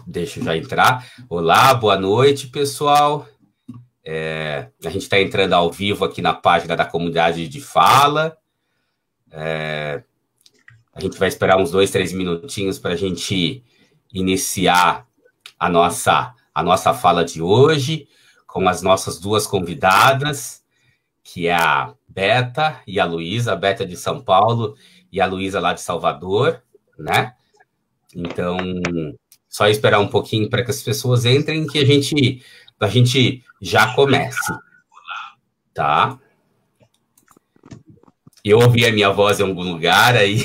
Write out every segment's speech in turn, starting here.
Deixa eu já entrar. Olá, boa noite, pessoal. A gente está entrando ao vivo aqui na página da comunidade de fala. A gente vai esperar uns 2, 3 minutinhos para a gente iniciar a nossa fala de hoje com as nossas duas convidadas, que é a Beta e a Luísa, a Beta de São Paulo e a Luísa lá de Salvador, né? Então, só esperar um pouquinho para que as pessoas entrem, que a gente já comece, tá? Eu ouvi a minha voz em algum lugar aí.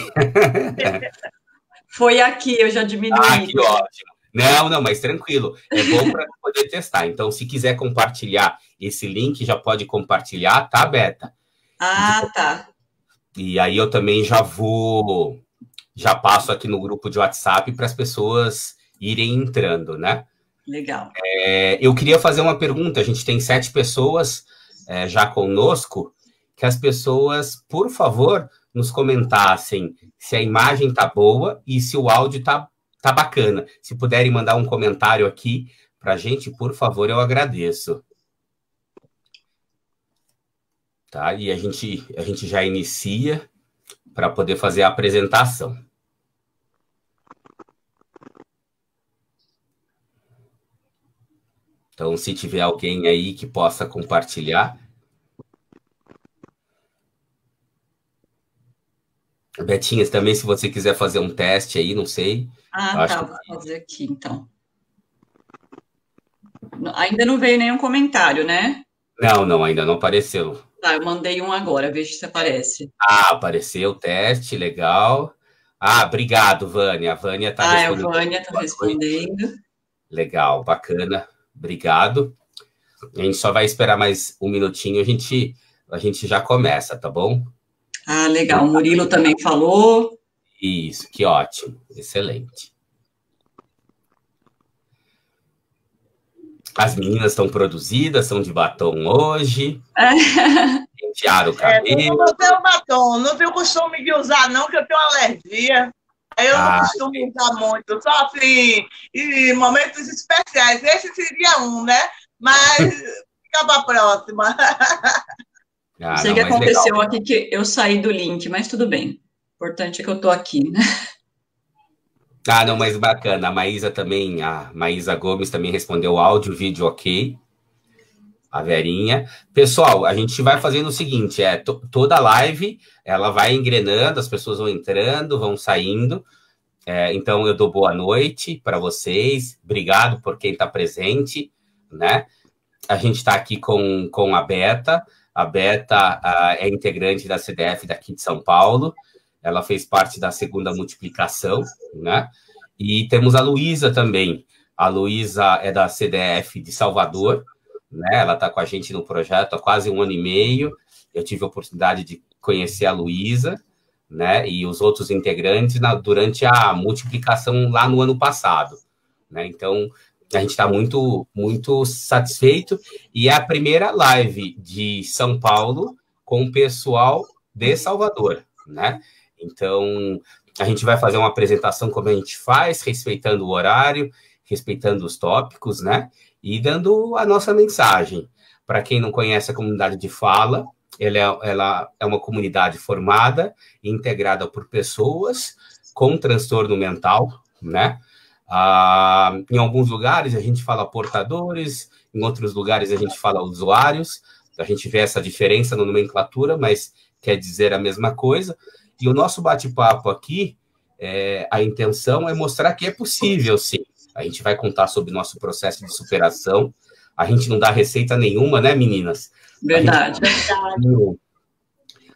Foi aqui, eu já diminui. Que ótimo. Não, mas tranquilo. É bom para poder testar. Então, se quiser compartilhar esse link, já pode compartilhar, tá, Beta? Tá. E aí eu também já passo aqui no grupo de WhatsApp para as pessoas irem entrando, né? Legal. Eu queria fazer uma pergunta. A gente tem 7 pessoas já conosco, que as pessoas, por favor, nos comentassem se a imagem tá boa e se o áudio tá bacana. Se puderem mandar um comentário aqui para a gente, por favor, eu agradeço. Tá? E a gente já inicia para poder fazer a apresentação. Então, se tiver alguém aí que possa compartilhar. Betinha, também, se você quiser fazer um teste aí, não sei. Tá, vou fazer aqui, então. Ainda não veio nenhum comentário, né? Não, ainda não apareceu. Tá, eu mandei um agora, veja se aparece. Apareceu o teste, legal. Obrigado, Vânia. A Vânia está respondendo. A Vânia está respondendo. Legal, bacana. Obrigado. A gente só vai esperar mais um minutinho, a gente já começa, tá bom? Legal. O Murilo também falou. Isso, que ótimo. Excelente. As meninas estão produzidas, são de batom hoje. Pentearam o cabelo. Eu não tenho batom, não tenho costume de usar, não, que eu tenho alergia. Eu não costumo usar muito, só assim, em momentos especiais. Esse seria um, né? Mas fica para a próxima. Não sei o que aconteceu legal. Aqui, que eu saí do link, mas tudo bem. O importante é que eu estou aqui, né? Não, mas bacana. A Maísa Gomes também respondeu áudio, vídeo ok. A Verinha. Pessoal, a gente vai fazendo o seguinte, toda live, ela vai engrenando, as pessoas vão entrando, vão saindo. Então, eu dou boa noite para vocês. Obrigado por quem está presente, né? A gente está aqui com a Beta. A Beta é integrante da CDF daqui de São Paulo. Ela fez parte da segunda multiplicação, né? E temos a Luísa também. A Luísa é da CDF de Salvador, né? Ela está com a gente no projeto há quase 1 ano e meio. Eu tive a oportunidade de conhecer a Luísa, né? E os outros integrantes durante a multiplicação lá no ano passado, né? Então, a gente está muito, muito satisfeito. E é a primeira live de São Paulo com o pessoal de Salvador, né? Então, a gente vai fazer uma apresentação como a gente faz, respeitando o horário, respeitando os tópicos, né? E dando a nossa mensagem. Para quem não conhece a comunidade de fala, ela é uma comunidade formada e integrada por pessoas com transtorno mental, né? Em alguns lugares a gente fala portadores, em outros lugares a gente fala usuários. A gente vê essa diferença na nomenclatura, mas quer dizer a mesma coisa. E o nosso bate-papo aqui, a intenção é mostrar que é possível, sim. A gente vai contar sobre o nosso processo de superação. A gente não dá receita nenhuma, né, meninas? Verdade.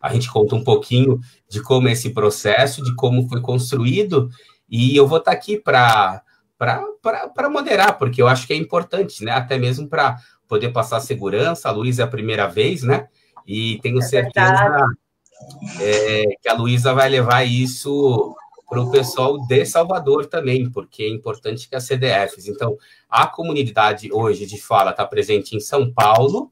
A gente conta um pouquinho de como é esse processo, de como foi construído, e eu vou estar aqui para moderar, porque eu acho que é importante, né? Até mesmo para poder passar segurança. A Luísa é a primeira vez, né? E tenho certeza que a Luísa vai levar isso para o pessoal de Salvador também, porque é importante que as CDFs... Então, a comunidade hoje de fala está presente em São Paulo,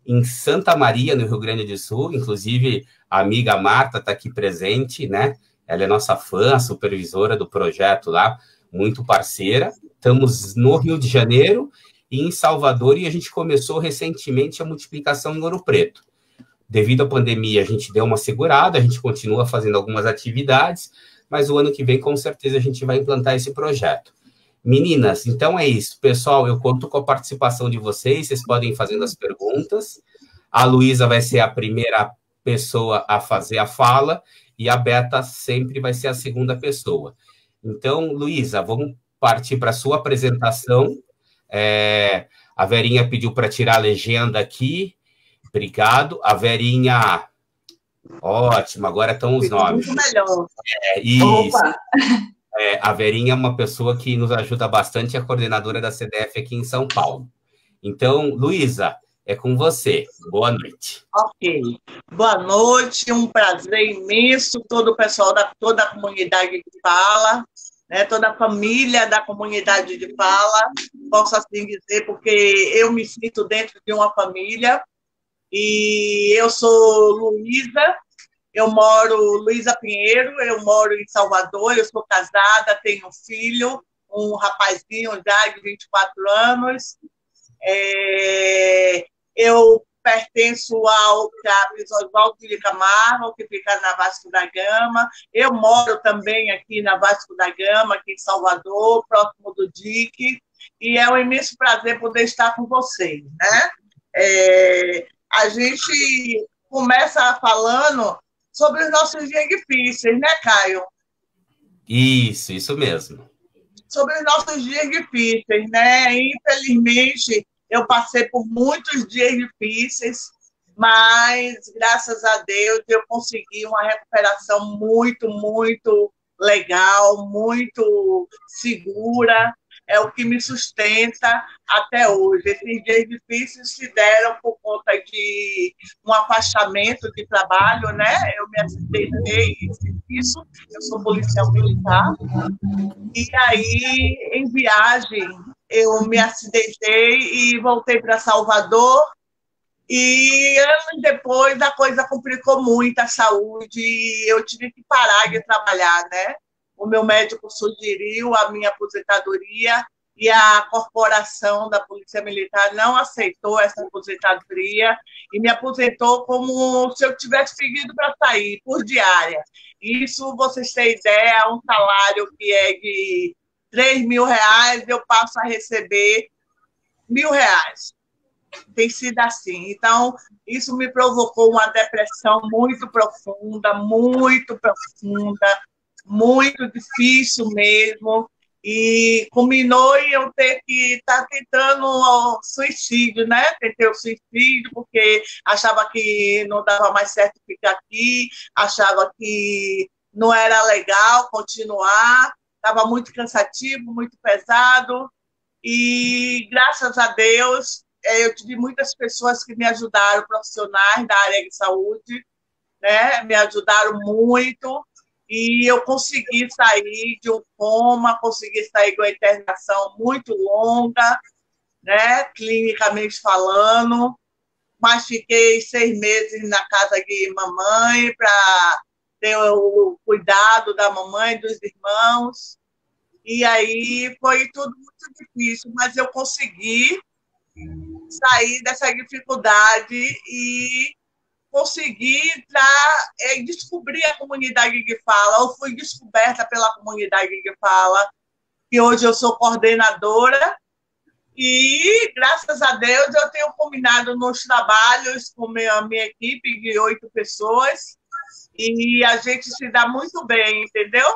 em Santa Maria, no Rio Grande do Sul. Inclusive, a amiga Marta está aqui presente, né? Ela é nossa fã, supervisora do projeto lá. muito parceira. Estamos no Rio de Janeiro e em Salvador, e a gente começou recentemente a multiplicação em Ouro Preto. Devido à pandemia, a gente deu uma segurada, a gente continua fazendo algumas atividades, mas o ano que vem, com certeza, a gente vai implantar esse projeto. Meninas, então é isso. Pessoal, eu conto com a participação de vocês podem ir fazendo as perguntas. A Luísa vai ser a primeira pessoa a fazer a fala e a Beta sempre vai ser a segunda pessoa. Então, Luísa, vamos partir para a sua apresentação. A Verinha pediu para tirar a legenda aqui. Obrigado. A Verinha... Ótimo, agora estão os nomes. Muito melhor. Isso. Opa. A Verinha é uma pessoa que nos ajuda bastante, a coordenadora da CDF aqui em São Paulo. Então, Luísa, é com você. Boa noite. Ok. Boa noite, um prazer imenso, todo o pessoal toda a comunidade de Fala, né, toda a família da comunidade de Fala, posso assim dizer, porque eu me sinto dentro de uma família, e eu sou Luísa, Luísa Pinheiro, eu moro em Salvador, eu sou casada, tenho um filho, um rapazinho já de 24 anos. Eu pertenço ao CAPES Oswaldo de Camargo, que fica na Vasco da Gama. Eu moro também aqui na Vasco da Gama, aqui em Salvador, próximo do DIC, e é um imenso prazer poder estar com vocês, né? A gente começa falando sobre os nossos dias difíceis, né, Caio? Isso mesmo. Sobre os nossos dias difíceis, né? Infelizmente, eu passei por muitos dias difíceis, mas, graças a Deus, eu consegui uma recuperação muito, muito legal, muito segura, é o que me sustenta até hoje. Esses dias difíceis se deram por conta de um afastamento de trabalho, né? Eu me acidentei em serviço, eu sou policial militar, e aí, em viagem, eu me acidentei e voltei para Salvador, e anos depois a coisa complicou muito a saúde, e eu tive que parar de trabalhar, né? O meu médico sugeriu a minha aposentadoria e a corporação da Polícia Militar não aceitou essa aposentadoria e me aposentou como se eu tivesse pedido para sair, por diária. Isso, vocês têm ideia, um salário que é de R$3.000, eu passo a receber R$1.000. Tem sido assim. Então, isso me provocou uma depressão muito profunda, muito difícil mesmo, e culminou em eu ter que estar tentando o suicídio, né? Tentei o suicídio porque achava que não dava mais certo ficar aqui, achava que não era legal continuar, estava muito cansativo, muito pesado, e graças a Deus eu tive muitas pessoas que me ajudaram, profissionais da área de saúde, né? Me ajudaram muito, e eu consegui sair de um coma, consegui sair de uma internação muito longa, né, clinicamente falando, mas fiquei 6 meses na casa de mamãe para ter o cuidado da mamãe e dos irmãos, e aí foi tudo muito difícil, mas eu consegui sair dessa dificuldade e consegui descobrir a comunidade de Fala. Eu fui descoberta pela comunidade de Fala, que hoje eu sou coordenadora, e, graças a Deus, eu tenho combinado nos trabalhos com a minha equipe de 8 pessoas, e a gente se dá muito bem, entendeu?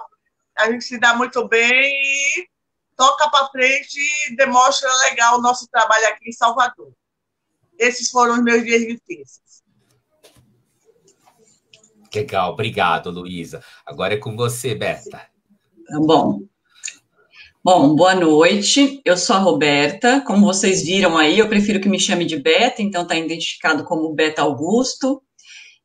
A gente se dá muito bem e toca para frente e demonstra legal o nosso trabalho aqui em Salvador. Esses foram os meus dias difíceis. Legal, obrigado, Luísa. Agora é com você, Beta. Tá bom. Bom, boa noite. Eu sou a Roberta. Como vocês viram aí, eu prefiro que me chame de Beta, então está identificado como Beta Augusto.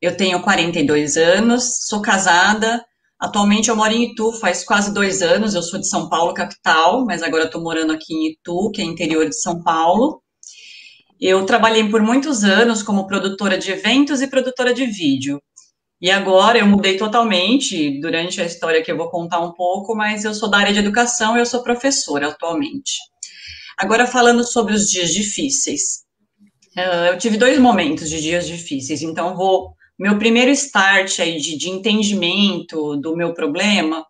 Eu tenho 42 anos, sou casada. Atualmente eu moro em Itu, faz quase 2 anos. Eu sou de São Paulo, capital, mas agora estou morando aqui em Itu, que é interior de São Paulo. Eu trabalhei por muitos anos como produtora de eventos e produtora de vídeo. E agora eu mudei totalmente, durante a história que eu vou contar um pouco, mas eu sou da área de educação e eu sou professora atualmente. Agora falando sobre os dias difíceis. Eu tive 2 momentos de dias difíceis, então meu primeiro start aí de entendimento do meu problema,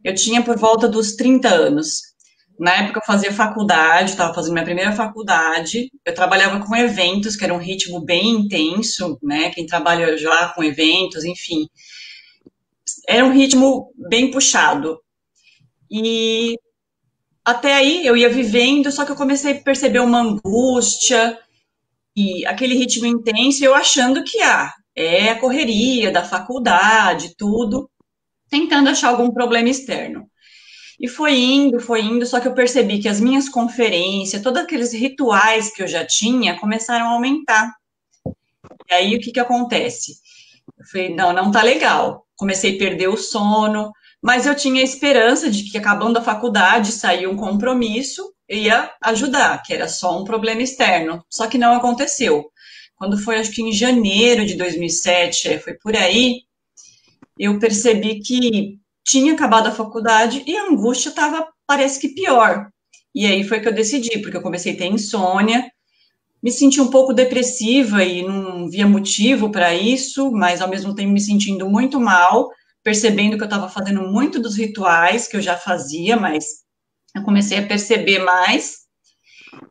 eu tinha por volta dos 30 anos. Na época eu fazia faculdade, estava fazendo minha primeira faculdade, eu trabalhava com eventos, que era um ritmo bem intenso, né? Quem trabalha já com eventos, enfim, era um ritmo bem puxado. E até aí eu ia vivendo, só que eu comecei a perceber uma angústia e aquele ritmo intenso, eu achando que é a correria da faculdade, tudo, tentando achar algum problema externo. E foi indo, só que eu percebi que as minhas conferências, todos aqueles rituais que eu já tinha, começaram a aumentar. E aí, o que que acontece? Eu falei, não, não tá legal. Comecei a perder o sono, mas eu tinha a esperança de que, acabando a faculdade, sair um compromisso, ia ajudar, que era só um problema externo. Só que não aconteceu. Quando foi, acho que em janeiro de 2007, foi por aí, eu percebi que tinha acabado a faculdade e a angústia estava, parece que pior. E aí foi que eu decidi, porque eu comecei a ter insônia, me senti um pouco depressiva e não via motivo para isso, mas ao mesmo tempo me sentindo muito mal, percebendo que eu estava fazendo muito dos rituais que eu já fazia, mas eu comecei a perceber mais,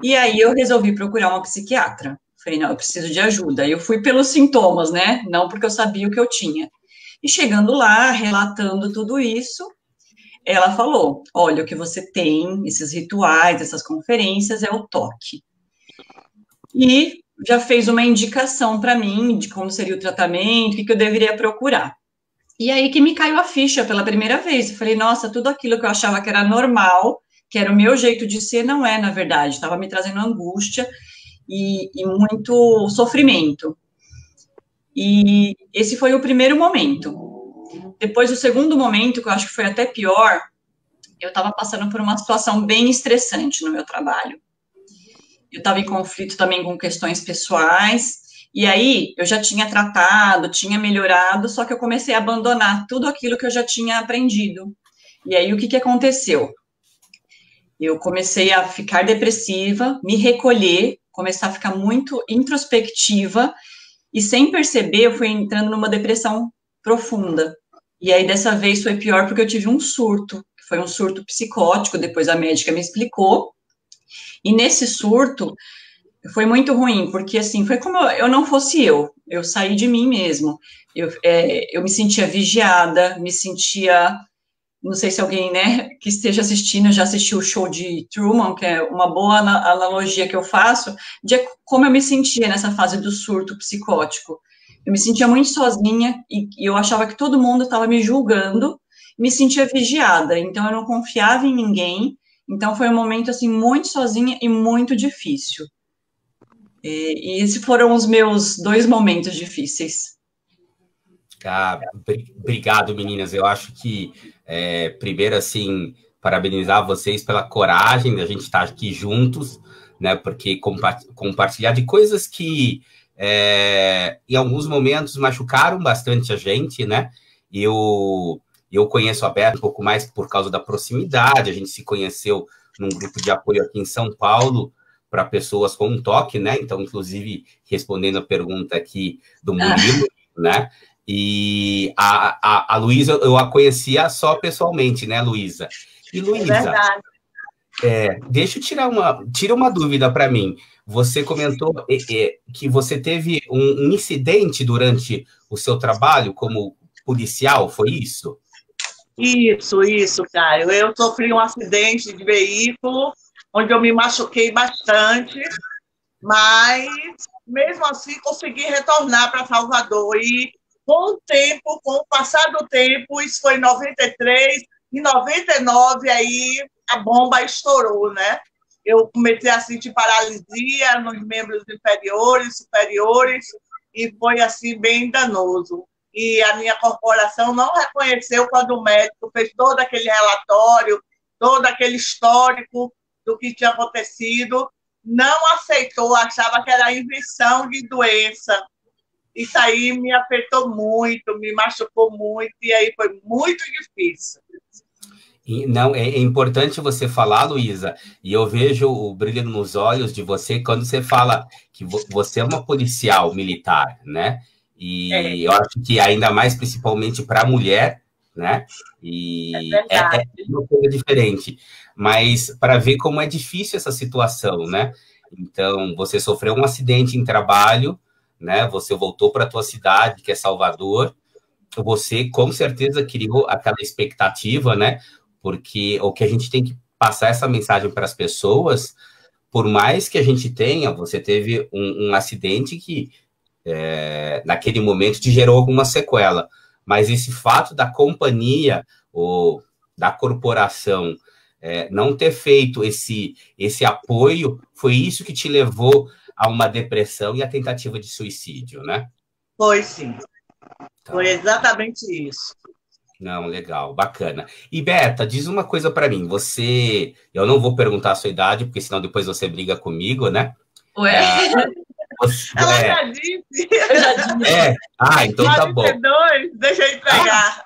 e aí eu resolvi procurar uma psiquiatra. Falei, não, eu preciso de ajuda. Eu fui pelos sintomas, né? Não porque eu sabia o que eu tinha. E chegando lá, relatando tudo isso, ela falou: olha, o que você tem, esses rituais, essas conferências, é o toque. E já fez uma indicação para mim de como seria o tratamento, o que eu deveria procurar. E aí que me caiu a ficha pela primeira vez. Eu falei, nossa, tudo aquilo que eu achava que era normal, que era o meu jeito de ser, não é, na verdade. Estava me trazendo angústia e muito sofrimento. E esse foi o primeiro momento. Depois, o segundo momento, que eu acho que foi até pior, eu estava passando por uma situação bem estressante no meu trabalho. Eu estava em conflito também com questões pessoais, e aí eu já tinha tratado, tinha melhorado, só que eu comecei a abandonar tudo aquilo que eu já tinha aprendido. E aí o que aconteceu? Eu comecei a ficar depressiva, me recolher, começar a ficar muito introspectiva, e sem perceber eu fui entrando numa depressão profunda. E aí dessa vez foi pior porque eu tive um surto, que foi um surto psicótico, depois a médica me explicou. E nesse surto foi muito ruim, porque assim, foi como eu não fosse eu saí de mim mesmo. Eu me sentia vigiada, me sentia, não sei se alguém, né, que esteja assistindo, já assistiu o show de Truman, que é uma boa analogia que eu faço, de como eu me sentia nessa fase do surto psicótico. Eu me sentia muito sozinha e eu achava que todo mundo estava me julgando, me sentia vigiada, então eu não confiava em ninguém, então foi um momento, assim, muito sozinha e muito difícil. E esses foram os meus 2 momentos difíceis. Obrigado, meninas. Eu acho que, primeiro, assim, parabenizar vocês pela coragem da gente estar aqui juntos, né? Porque compartilhar de coisas que, em alguns momentos, machucaram bastante a gente, né? Eu conheço a Beta um pouco mais por causa da proximidade. A gente se conheceu num grupo de apoio aqui em São Paulo para pessoas com toque, né? Então, inclusive, respondendo a pergunta aqui do Murilo, né? E a Luísa, eu a conhecia só pessoalmente, né, Luísa? E, Luísa, deixa eu tira uma dúvida para mim. Você comentou que você teve um incidente durante o seu trabalho como policial, foi isso? Isso, Caio. Eu sofri um acidente de veículo, onde eu me machuquei bastante, mas, mesmo assim, consegui retornar para Salvador. E, com o passar do tempo, isso foi em 93, em 99, aí a bomba estourou, né? Eu comecei a sentir paralisia nos membros inferiores, superiores, e foi, assim, bem danoso. E a minha corporação não reconheceu quando o médico fez todo aquele relatório, todo aquele histórico do que tinha acontecido, não aceitou, achava que era invenção de doença. isso aí me afetou muito, me machucou muito, e aí foi muito difícil. Não, é importante você falar, Luísa, e eu vejo o brilho nos olhos de você quando você fala que você é uma policial militar, né? E eu acho que ainda mais principalmente para a mulher, né? E é uma coisa diferente, mas para ver como é difícil essa situação, né? Então, você sofreu um acidente em trabalho, né? Você voltou para a tua cidade, que é Salvador. Você com certeza criou aquela expectativa, né? Porque o que a gente tem que passar essa mensagem para as pessoas, por mais que a gente tenha, você teve um acidente que naquele momento te gerou alguma sequela, mas esse fato da companhia ou da corporação não ter feito esse apoio, foi isso que te levou a uma depressão e a tentativa de suicídio, né? Foi sim, foi exatamente isso. Não, legal, bacana. E Beta, diz uma coisa para mim. Eu não vou perguntar a sua idade, porque senão depois você briga comigo, né? Ué? Ela já disse. Eu já disse. Então tá bom. 42, deixa eu entregar.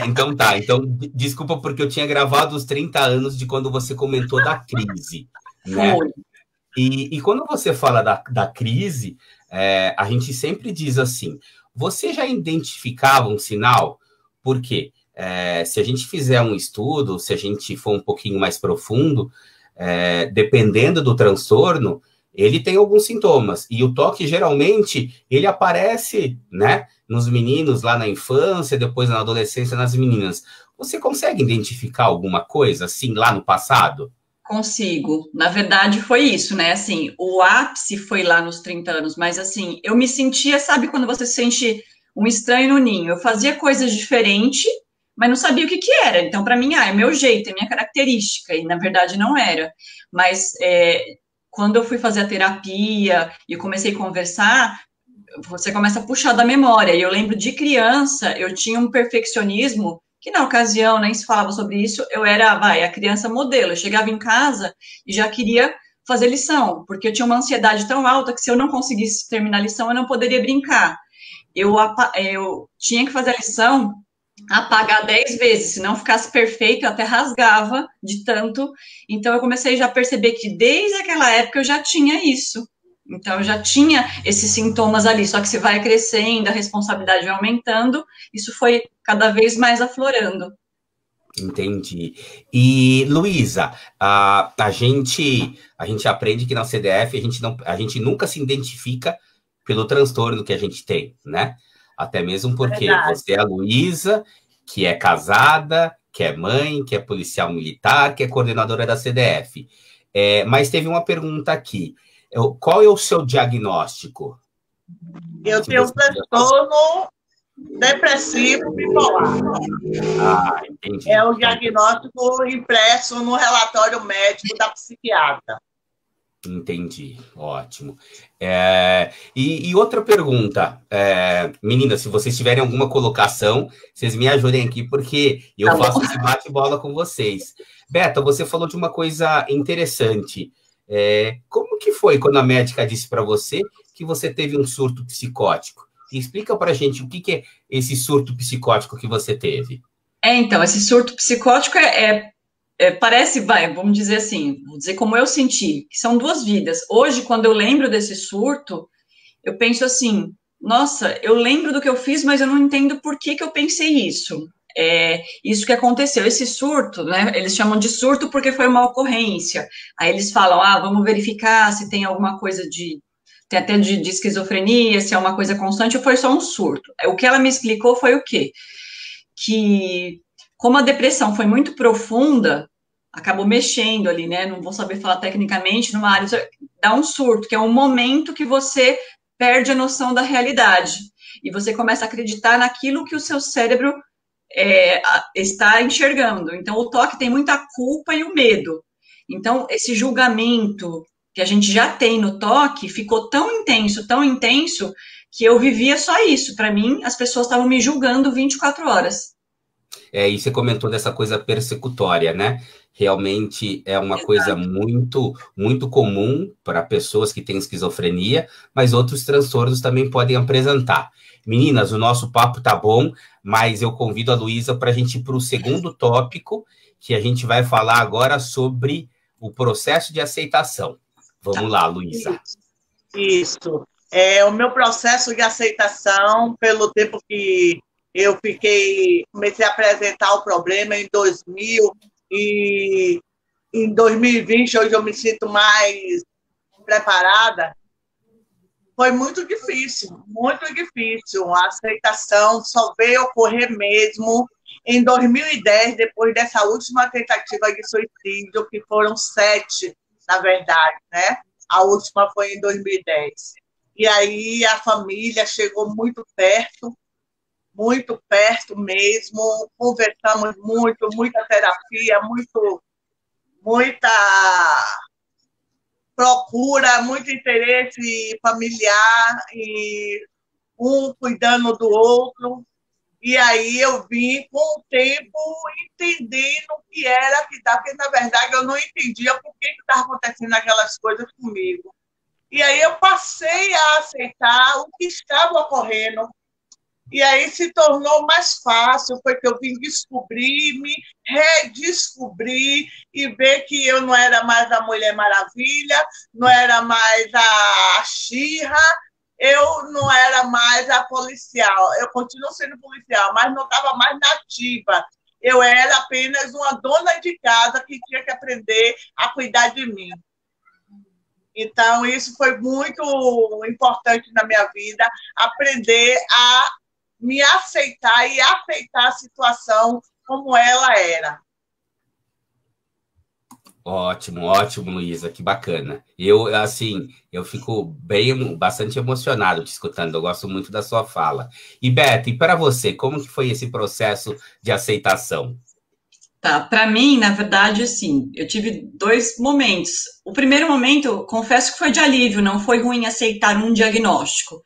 Então tá. Então, desculpa, porque eu tinha gravado os 30 anos de quando você comentou da crise, né? E quando você fala da crise, a gente sempre diz assim, você já identificava um sinal? Porque se a gente fizer um estudo, se a gente for um pouquinho mais profundo, dependendo do transtorno, ele tem alguns sintomas. E o toque, geralmente, ele aparece, né, nos meninos lá na infância, depois na adolescência, nas meninas. Você consegue identificar alguma coisa, assim, lá no passado? Consigo. Na verdade, foi isso, né? Assim, o ápice foi lá nos 30 anos, mas assim, eu me sentia, sabe quando você se sente um estranho no ninho? Eu fazia coisas diferentes, mas não sabia o que era. Então, para mim, é meu jeito, é minha característica, e na verdade não era. Mas quando eu fui fazer a terapia e comecei a conversar, você começa a puxar da memória. E eu lembro de criança, eu tinha um perfeccionismo que na ocasião nem se falava sobre isso, eu era, a criança modelo. Eu chegava em casa e já queria fazer lição, porque eu tinha uma ansiedade tão alta que se eu não conseguisse terminar a lição, eu não poderia brincar. Eu tinha que fazer a lição, apagar 10 vezes, se não ficasse perfeito, eu até rasgava de tanto. Então, eu comecei já a perceber que desde aquela época eu já tinha isso. Então, eu já tinha esses sintomas ali, só que se vai crescendo, a responsabilidade vai aumentando, isso foi cada vez mais aflorando. Entendi. E, Luísa, a gente aprende que na CDF a gente nunca se identifica pelo transtorno que a gente tem, né? Até mesmo porque você é a Luísa, que é casada, que é mãe, que é policial militar, que é coordenadora da CDF. Mas teve uma pergunta aqui. Qual é o seu diagnóstico? Eu tenho um transtorno depressivo bipolar. Entendi. É o diagnóstico impresso no relatório médico da psiquiatra. Entendi, ótimo. E outra pergunta, meninas, se vocês tiverem alguma colocação, vocês me ajudem aqui, porque eu faço esse bate-bola com vocês. Beta, você falou de uma coisa interessante. Como que foi quando a médica disse para você que você teve um surto psicótico? Explica para a gente o que é esse surto psicótico que você teve. Então, esse surto psicótico parece, vamos dizer assim, vou dizer como eu senti, que são duas vidas. Hoje, quando eu lembro desse surto, eu penso assim, nossa, eu lembro do que eu fiz, mas eu não entendo por que eu pensei isso. Isso que aconteceu, esse surto, né, eles chamam de surto porque foi uma ocorrência. Aí eles falam, vamos verificar se tem alguma coisa tem até de esquizofrenia, se é uma coisa constante ou foi só um surto. O que ela me explicou foi o quê? Que como a depressão foi muito profunda, acabou mexendo ali, né? Não vou saber falar tecnicamente, numa área, dá um surto, que é um momento que você perde a noção da realidade. E você começa a acreditar naquilo que o seu cérebro está enxergando. Então, o toque tem muita culpa e o medo. Então, esse julgamento que a gente já tem no toque ficou tão intenso, que eu vivia só isso. Para mim, as pessoas estavam me julgando 24 horas. E você comentou dessa coisa persecutória, né? realmente é uma coisa muito, muito comum para pessoas que têm esquizofrenia, mas outros transtornos também podem apresentar. Meninas, o nosso papo tá bom, mas eu convido a Luísa para a gente ir para o segundo tópico, que a gente vai falar agora sobre o processo de aceitação. Vamos lá, Luísa. Isso. O meu processo de aceitação, pelo tempo que eu comecei a apresentar o problema em 2000 e em 2020, hoje eu me sinto mais preparada, foi muito difícil, muito difícil. A aceitação só veio ocorrer mesmo em 2010, depois dessa última tentativa de suicídio, que foram 7, na verdade, né? A última foi em 2010. E aí a família chegou muito perto mesmo, conversamos muito, muita terapia, muita procura, muito interesse familiar, e um cuidando do outro. E aí eu vim, com o tempo, entendendo o que era que estava, porque, na verdade, eu não entendia por que estava acontecendo aquelas coisas comigo. E aí eu passei a aceitar o que estava ocorrendo. E aí se tornou mais fácil, foi que eu vim descobrir, me redescobrir e ver que eu não era mais a Mulher Maravilha, não era mais a She-Ra, eu não era mais a policial. Eu continuo sendo policial, mas não estava mais nativa. Eu era apenas uma dona de casa que tinha que aprender a cuidar de mim. Então, isso foi muito importante na minha vida, aprender a me aceitar e aceitar a situação como ela era. Ótimo, ótimo, Luísa, que bacana. Eu fico bastante emocionado te escutando, eu gosto muito da sua fala. E, Beta, e para você, como que foi esse processo de aceitação? Tá, para mim, na verdade, assim, eu tive 2 momentos. O primeiro momento, confesso que foi de alívio, não foi ruim aceitar um diagnóstico.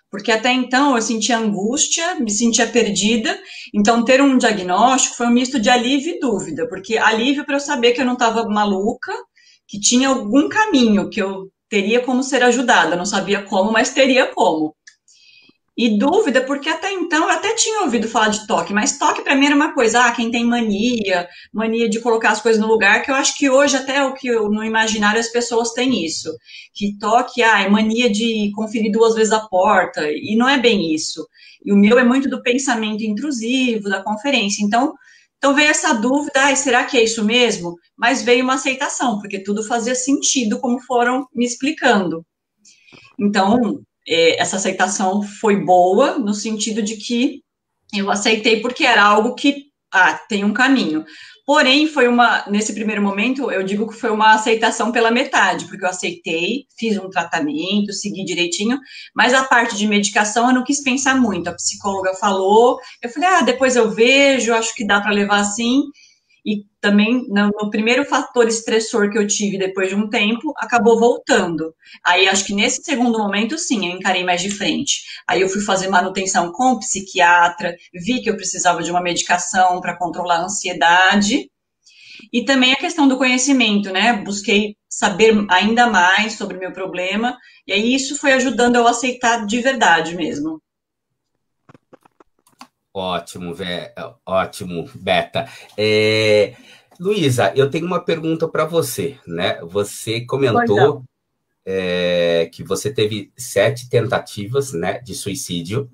Porque até então eu sentia angústia, me sentia perdida, então ter um diagnóstico foi um misto de alívio e dúvida, porque alívio para eu saber que eu não estava maluca, que tinha algum caminho, que eu teria como ser ajudada, não sabia como, mas teria como. E dúvida, porque até então eu até tinha ouvido falar de toque, mas toque para mim era uma coisa, quem tem mania de colocar as coisas no lugar, que eu acho que hoje até o que eu no imaginário as pessoas têm isso, que toque, é mania de conferir 2 vezes a porta, e não é bem isso. E o meu é muito do pensamento intrusivo, da conferência. Então veio essa dúvida, será que é isso mesmo? Mas veio uma aceitação, porque tudo fazia sentido como foram me explicando. Então, essa aceitação foi boa, no sentido de que eu aceitei porque era algo que, tem um caminho. Porém, nesse primeiro momento, eu digo que foi uma aceitação pela metade, porque eu aceitei, fiz um tratamento, segui direitinho, mas a parte de medicação eu não quis pensar muito. A psicóloga falou, eu falei, depois eu vejo, acho que dá para levar assim. E também, no primeiro fator estressor que eu tive depois de um tempo, acabou voltando. Aí, acho que nesse segundo momento, sim, eu encarei mais de frente. Aí eu fui fazer manutenção com o psiquiatra, vi que eu precisava de uma medicação para controlar a ansiedade. E também a questão do conhecimento, né? Busquei saber ainda mais sobre o meu problema. E aí isso foi ajudando eu a aceitar de verdade mesmo. Ótimo, ótimo, Beta. Luísa, eu tenho uma pergunta para você, né? Você comentou que você teve 7 tentativas, né, de suicídio.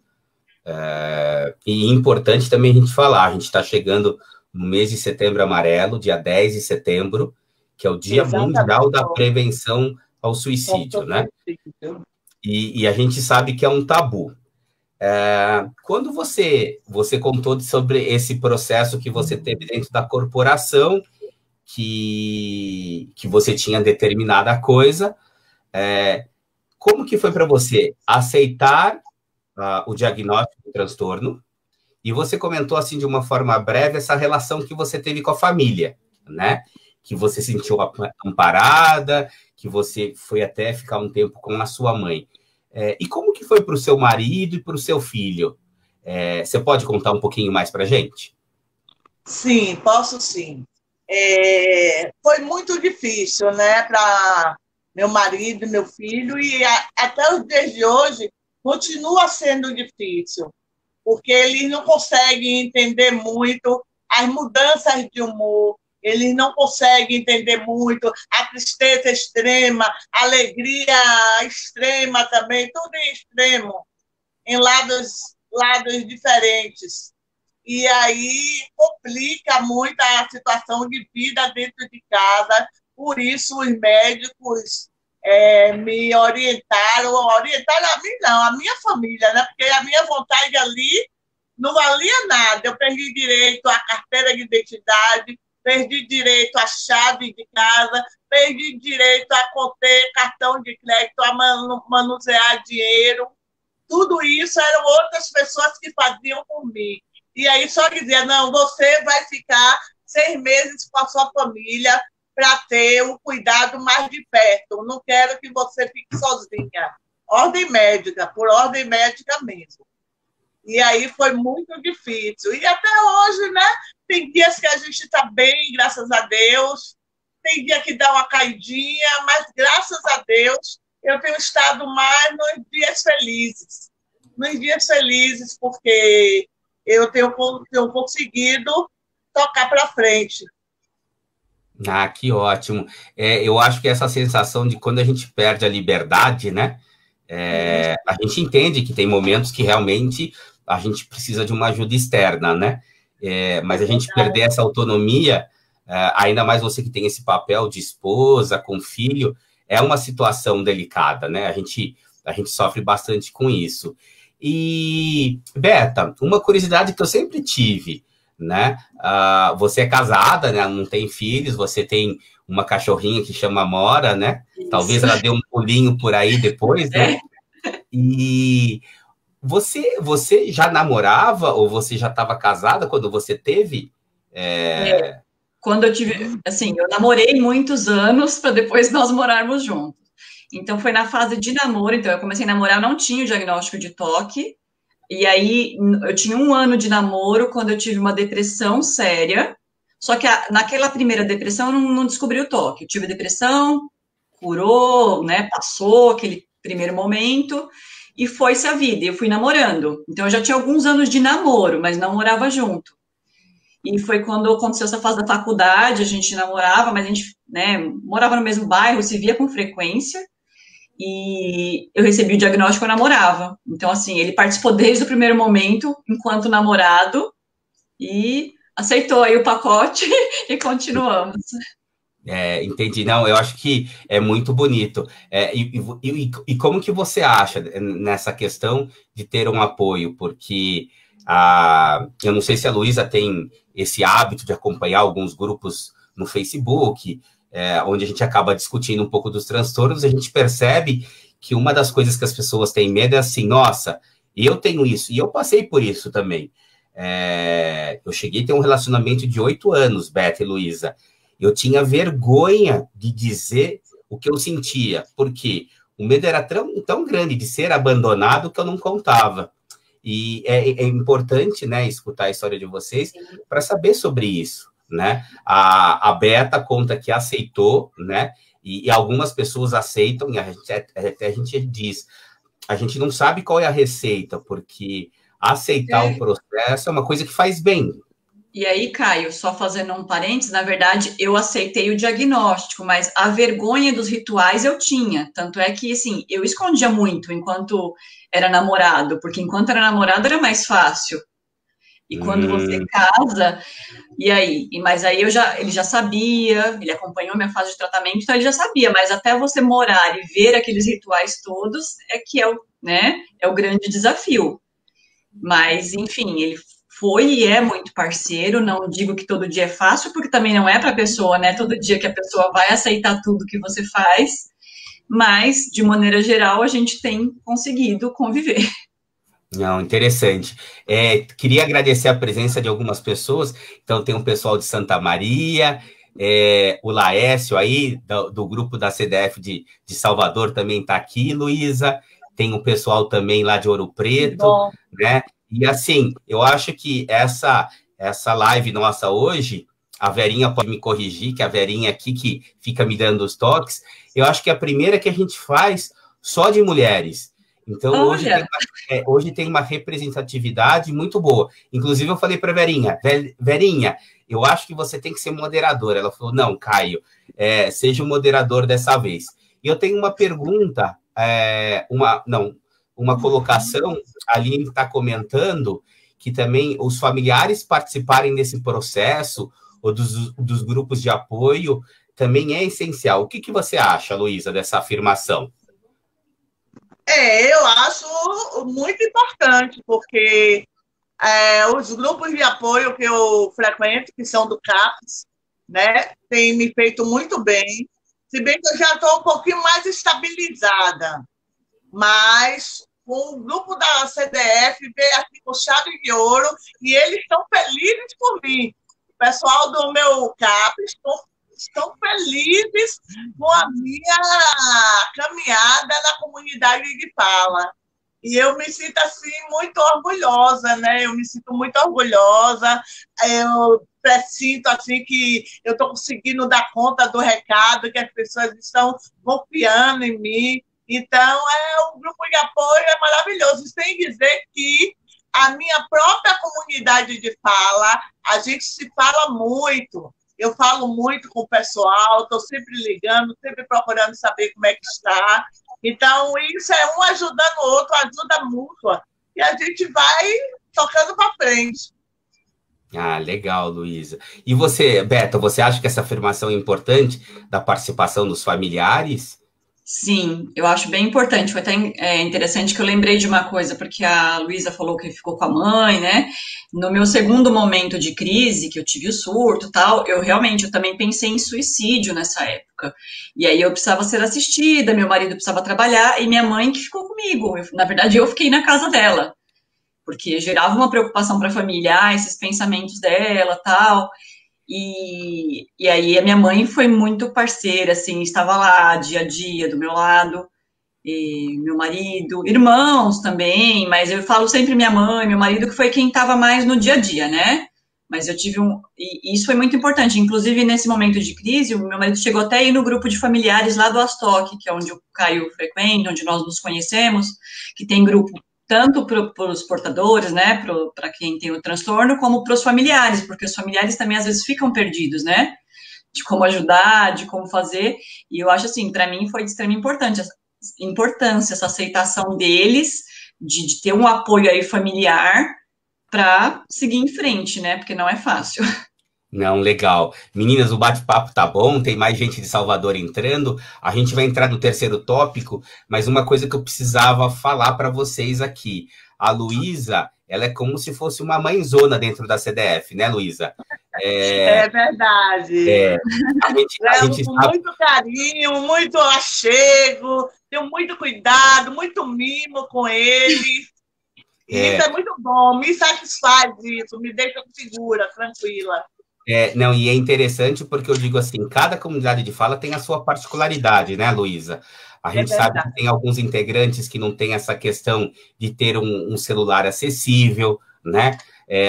E é importante também a gente falar, a gente está chegando no mês de Setembro Amarelo, dia 10 de setembro, que é o Dia Mundial da Prevenção ao Suicídio, né? E a gente sabe que é um tabu. Quando você contou sobre esse processo que você teve dentro da corporação, que você tinha determinada coisa, como que foi para você aceitar o diagnóstico do transtorno? E você comentou assim de uma forma breve essa relação que você teve com a família, né? Que você se sentiu amparada, que você foi até ficar um tempo com a sua mãe. E como que foi para o seu marido e para o seu filho? Você pode contar um pouquinho mais para a gente? Sim, posso sim. foi muito difícil, né, para meu marido, meu filho, e até os dias de hoje continua sendo difícil, porque eles não conseguem entender muito as mudanças de humor, eles não conseguem entender muito a tristeza extrema, a alegria extrema também, tudo em extremo, em lados diferentes. E aí complica muito a situação de vida dentro de casa, por isso os médicos me orientaram a mim não, a minha família, né? Porque a minha vontade ali não valia nada. Eu perdi direito à carteira de identidade, perdi direito à chave de casa, perdi direito a conter cartão de crédito, a manusear dinheiro. Tudo isso eram outras pessoas que faziam por mim. E aí só dizia, não, você vai ficar 6 meses com a sua família para ter um cuidado mais de perto. Não quero que você fique sozinha. Ordem médica, por ordem médica mesmo. E aí foi muito difícil. E até hoje, né? Tem dias que a gente está bem, graças a Deus. Tem dia que dá uma caidinha, mas graças a Deus eu tenho estado mais nos dias felizes. Nos dias felizes, porque eu tenho conseguido tocar para frente. Ah, que ótimo. Eu acho que essa sensação de quando a gente perde a liberdade, né? A gente entende que tem momentos que realmente a gente precisa de uma ajuda externa, né? Mas a gente perder essa autonomia, ainda mais você que tem esse papel de esposa, com filho, é uma situação delicada, né? A gente sofre bastante com isso. E, Beta, uma curiosidade que eu sempre tive, né? Você é casada, né? Não tem filhos, você tem uma cachorrinha que chama Mora, né? Isso. Talvez ela dê um pulinho por aí depois, né? E você já namorava ou você já estava casada quando você teve? Quando eu tive, assim, eu namorei muitos anos para depois nós morarmos juntos. Então, foi na fase de namoro. Então, eu comecei a namorar, eu não tinha o diagnóstico de toque. E aí, eu tinha 1 ano de namoro quando eu tive uma depressão séria. Só que naquela primeira depressão, eu não descobri o toque. Eu tive depressão, curou, né? Passou aquele primeiro momento e foi-se a vida. Eu fui namorando. Então, eu já tinha alguns anos de namoro, mas não morava junto. E foi quando aconteceu essa fase da faculdade, a gente namorava, mas a gente, né, morava no mesmo bairro, se via com frequência. E eu recebi o diagnóstico, eu namorava. Então, assim, ele participou desde o primeiro momento, enquanto namorado, e aceitou aí o pacote e continuamos. Entendi. Não, eu acho que é muito bonito. E como que você acha nessa questão de ter um apoio? Porque eu não sei se a Luísa tem esse hábito de acompanhar alguns grupos no Facebook, onde a gente acaba discutindo um pouco dos transtornos, a gente percebe que uma das coisas que as pessoas têm medo é assim, nossa, eu tenho isso, e eu passei por isso também. Eu cheguei a ter um relacionamento de 8 anos, Beta e Luísa. Eu tinha vergonha de dizer o que eu sentia, porque o medo era tão grande de ser abandonado que eu não contava. E é importante, né, escutar a história de vocês para saber sobre isso. Né? A Beta conta que aceitou, né? E algumas pessoas aceitam, e a gente diz, a gente não sabe qual é a receita, porque aceitar o processo é uma coisa que faz bem. E aí, Caio, só fazendo um parênteses, na verdade, eu aceitei o diagnóstico, mas a vergonha dos rituais eu tinha. Tanto é que, assim, eu escondia muito enquanto era namorado, porque enquanto era namorado era mais fácil. E quando você casa, e aí? Mas aí ele já sabia, ele acompanhou minha fase de tratamento, então ele já sabia, mas até você morar e ver aqueles rituais todos que é o grande desafio. Mas, enfim, ele foi e é muito parceiro, não digo que todo dia é fácil, porque também não é para a pessoa, né? Todo dia que a pessoa vai aceitar tudo que você faz, mas, de maneira geral, a gente tem conseguido conviver. Não, interessante. Queria agradecer a presença de algumas pessoas. Então, tem um pessoal de Santa Maria, o Laércio aí, do grupo da CDF de Salvador, também está aqui, Luísa. Tem o pessoal também lá de Ouro Preto, né? E assim, eu acho que essa live nossa hoje, a Verinha pode me corrigir, que a Verinha aqui que fica me dando os toques, eu acho que a primeira que a gente faz só de mulheres. Então, hoje tem uma representatividade muito boa. Inclusive, eu falei para a Verinha, Verinha, eu acho que você tem que ser moderadora. Ela falou, não, Caio, seja o moderador dessa vez. E eu tenho uma pergunta, uma colocação, a Aline está comentando que também os familiares participarem desse processo, ou dos grupos de apoio, também é essencial. O que você acha, Luísa, dessa afirmação? Eu acho muito importante, porque os grupos de apoio que eu frequento, que são do CAPES, né, têm me feito muito bem, se bem que eu já estou um pouquinho mais estabilizada, mas com o grupo da CDF veio aqui com chave de ouro e eles estão felizes por mim. O pessoal do meu CAPES estão felizes com a minha caminhada na comunidade de fala. E eu me sinto, assim, muito orgulhosa, né? Eu me sinto muito orgulhosa, eu sinto, assim, que eu estou conseguindo dar conta do recado, que as pessoas estão confiando em mim. Então, o grupo de apoio é maravilhoso. Sem dizer que a minha própria comunidade de fala, a gente se fala muito. Eu falo muito com o pessoal, estou sempre ligando, sempre procurando saber como é que está. Então, isso é um ajudando o outro, ajuda mútua. E a gente vai tocando para frente. Ah, legal, Luísa. E você, Beta, você acha que essa afirmação é importante da participação dos familiares? Sim, eu acho bem importante. Foi até interessante que eu lembrei de uma coisa, porque a Luísa falou que ficou com a mãe, né? No meu segundo momento de crise, que eu tive o surto e tal, eu também pensei em suicídio nessa época. E aí eu precisava ser assistida, meu marido precisava trabalhar, e minha mãe que ficou comigo. Na verdade, eu fiquei na casa dela, porque gerava uma preocupação para a família, esses pensamentos dela, tal. E aí a minha mãe foi muito parceira, assim, estava lá dia a dia do meu lado, e meu marido, irmãos também, mas eu falo sempre minha mãe, meu marido, que foi quem estava mais no dia a dia, né? Mas eu tive e isso foi muito importante, inclusive nesse momento de crise, o meu marido chegou até a ir no grupo de familiares lá do Astock, que é onde o Caio frequenta, onde nós nos conhecemos, que tem grupo tanto para os portadores, né, para quem tem o transtorno, como para os familiares, porque os familiares também às vezes ficam perdidos, né, de como ajudar, de como fazer, e eu acho assim, para mim foi de extrema importância essa aceitação deles, de ter um apoio aí familiar para seguir em frente, né, porque não é fácil. Não, legal. Meninas, o bate-papo tá bom, tem mais gente de Salvador entrando. A gente vai entrar no terceiro tópico, mas uma coisa que eu precisava falar para vocês aqui. A Luísa, ela é como se fosse uma mãezona dentro da CDF, né, Luísa? É verdade. A gente com sabe... muito carinho, muito achego, tenho muito cuidado, muito mimo com ele. E isso é muito bom, me satisfaz isso, me deixa segura, tranquila. Não, e é interessante porque eu digo assim, cada comunidade de fala tem a sua particularidade, né, Luísa? A gente sabe que tem alguns integrantes que não tem essa questão de ter um celular acessível, né?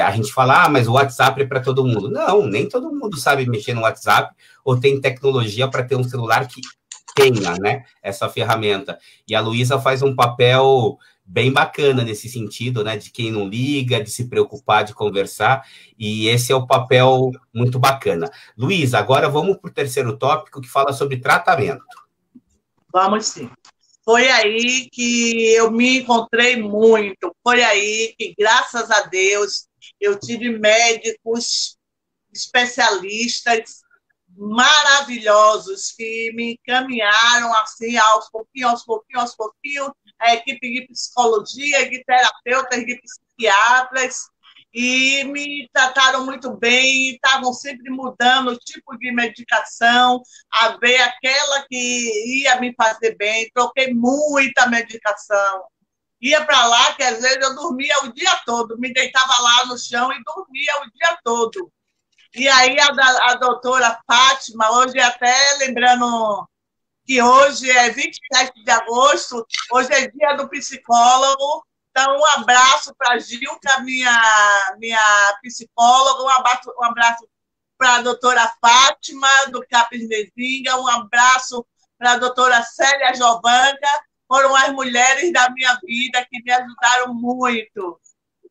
A gente fala, mas o WhatsApp é para todo mundo. Não, nem todo mundo sabe mexer no WhatsApp ou tem tecnologia para ter um celular que tenha, né, essa ferramenta. E a Luísa faz um papel bem bacana nesse sentido, né, de quem não liga, de se preocupar, de conversar, e esse é o papel muito bacana. Luísa, agora vamos para o terceiro tópico, que fala sobre tratamento. Vamos sim. Foi aí que eu me encontrei muito, foi aí que, graças a Deus, eu tive médicos especialistas maravilhosos que me encaminharam assim, aos pouquinhos, a equipe de psicologia, de terapeutas, de psiquiatras, e me trataram muito bem, estavam sempre mudando o tipo de medicação, a ver aquela que ia me fazer bem, troquei muita medicação. Ia para lá, que às vezes eu dormia o dia todo, me deitava lá no chão e dormia o dia todo. E aí a doutora Fátima, hoje até lembrando que hoje é 27 de agosto, hoje é dia do psicólogo, então um abraço para a Gilca, minha psicóloga, um abraço para a doutora Fátima, do CAPES Mezinga, um abraço para a doutora Célia Jovanca, foram as mulheres da minha vida que me ajudaram muito.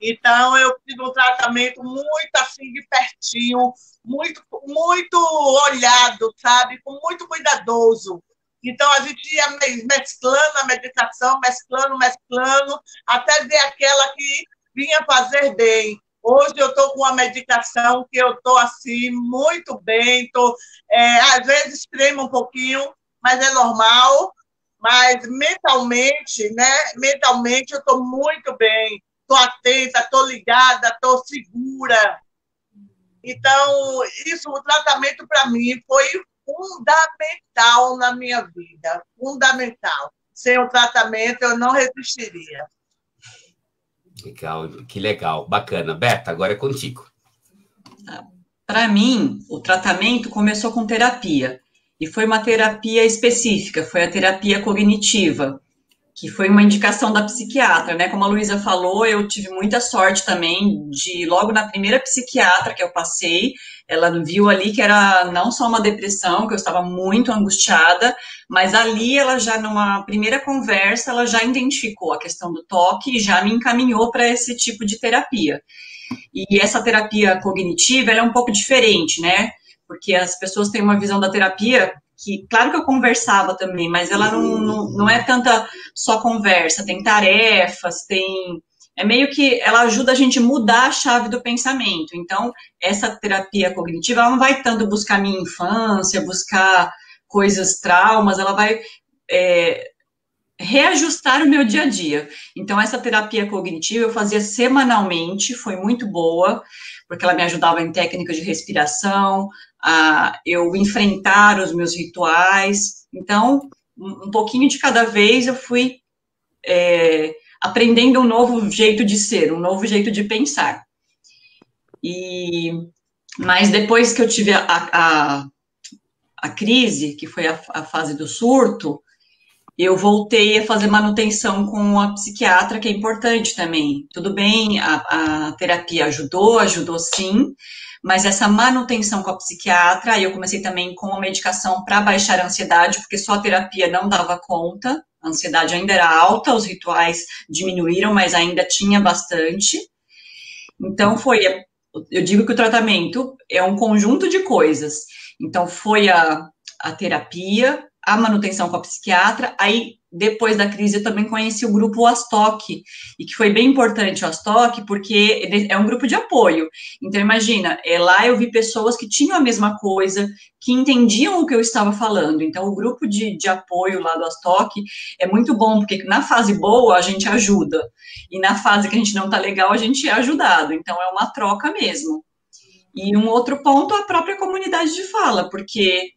Então, eu fiz um tratamento muito assim, de pertinho, muito, muito olhado, sabe? Muito cuidadoso. Então, a gente ia mesclando a medicação, mesclando, até ver aquela que vinha fazer bem. Hoje eu estou com uma medicação que eu estou assim, muito bem, às vezes tremo um pouquinho, mas é normal. Mas mentalmente, né? Mentalmente eu estou muito bem. Estou atenta, estou ligada, estou segura. Então, o tratamento para mim foi fundamental na minha vida, fundamental. Sem o tratamento eu não resistiria. Legal, que legal, bacana. Berta, agora é contigo. Para mim, o tratamento começou com terapia, e foi uma terapia específica, foi a terapia cognitiva, que foi uma indicação da psiquiatra, né? Como a Luísa falou, eu tive muita sorte também de, logo na primeira psiquiatra que eu passei, ela viu ali que era não só uma depressão, que eu estava muito angustiada, mas ali ela já, numa primeira conversa, ela já identificou a questão do toque e já me encaminhou para esse tipo de terapia. E essa terapia cognitiva, ela é um pouco diferente, né? Porque as pessoas têm uma visão da terapia que, claro que eu conversava também, mas ela não é tanta só conversa, tem tarefas, é meio que ela ajuda a gente a mudar a chave do pensamento. Então, essa terapia cognitiva, ela não vai tanto buscar minha infância, buscar coisas, traumas, ela vai reajustar o meu dia a dia. Então, essa terapia cognitiva eu fazia semanalmente, foi muito boa, porque ela me ajudava em técnicas de respiração, a eu enfrentar os meus rituais. Então, um pouquinho de cada vez eu fui aprendendo um novo jeito de ser, um novo jeito de pensar. Mas depois que eu tive a crise, que foi a fase do surto, eu voltei a fazer manutenção com a psiquiatra, que é importante também. Tudo bem, a terapia ajudou sim, mas essa manutenção com a psiquiatra, aí eu comecei também com a medicação para baixar a ansiedade, porque só a terapia não dava conta, a ansiedade ainda era alta, os rituais diminuíram, mas ainda tinha bastante. Então, eu digo que o tratamento é um conjunto de coisas. Então, foi a terapia, a manutenção com a psiquiatra, aí depois da crise eu também conheci o grupo Astoc, e que foi bem importante o Astoc, porque é um grupo de apoio. Então imagina, lá eu vi pessoas que tinham a mesma coisa, que entendiam o que eu estava falando. Então o grupo de apoio lá do Astoc é muito bom, porque na fase boa a gente ajuda, e na fase que a gente não está legal a gente é ajudado. Então é uma troca mesmo. E um outro ponto, a própria comunidade de fala, porque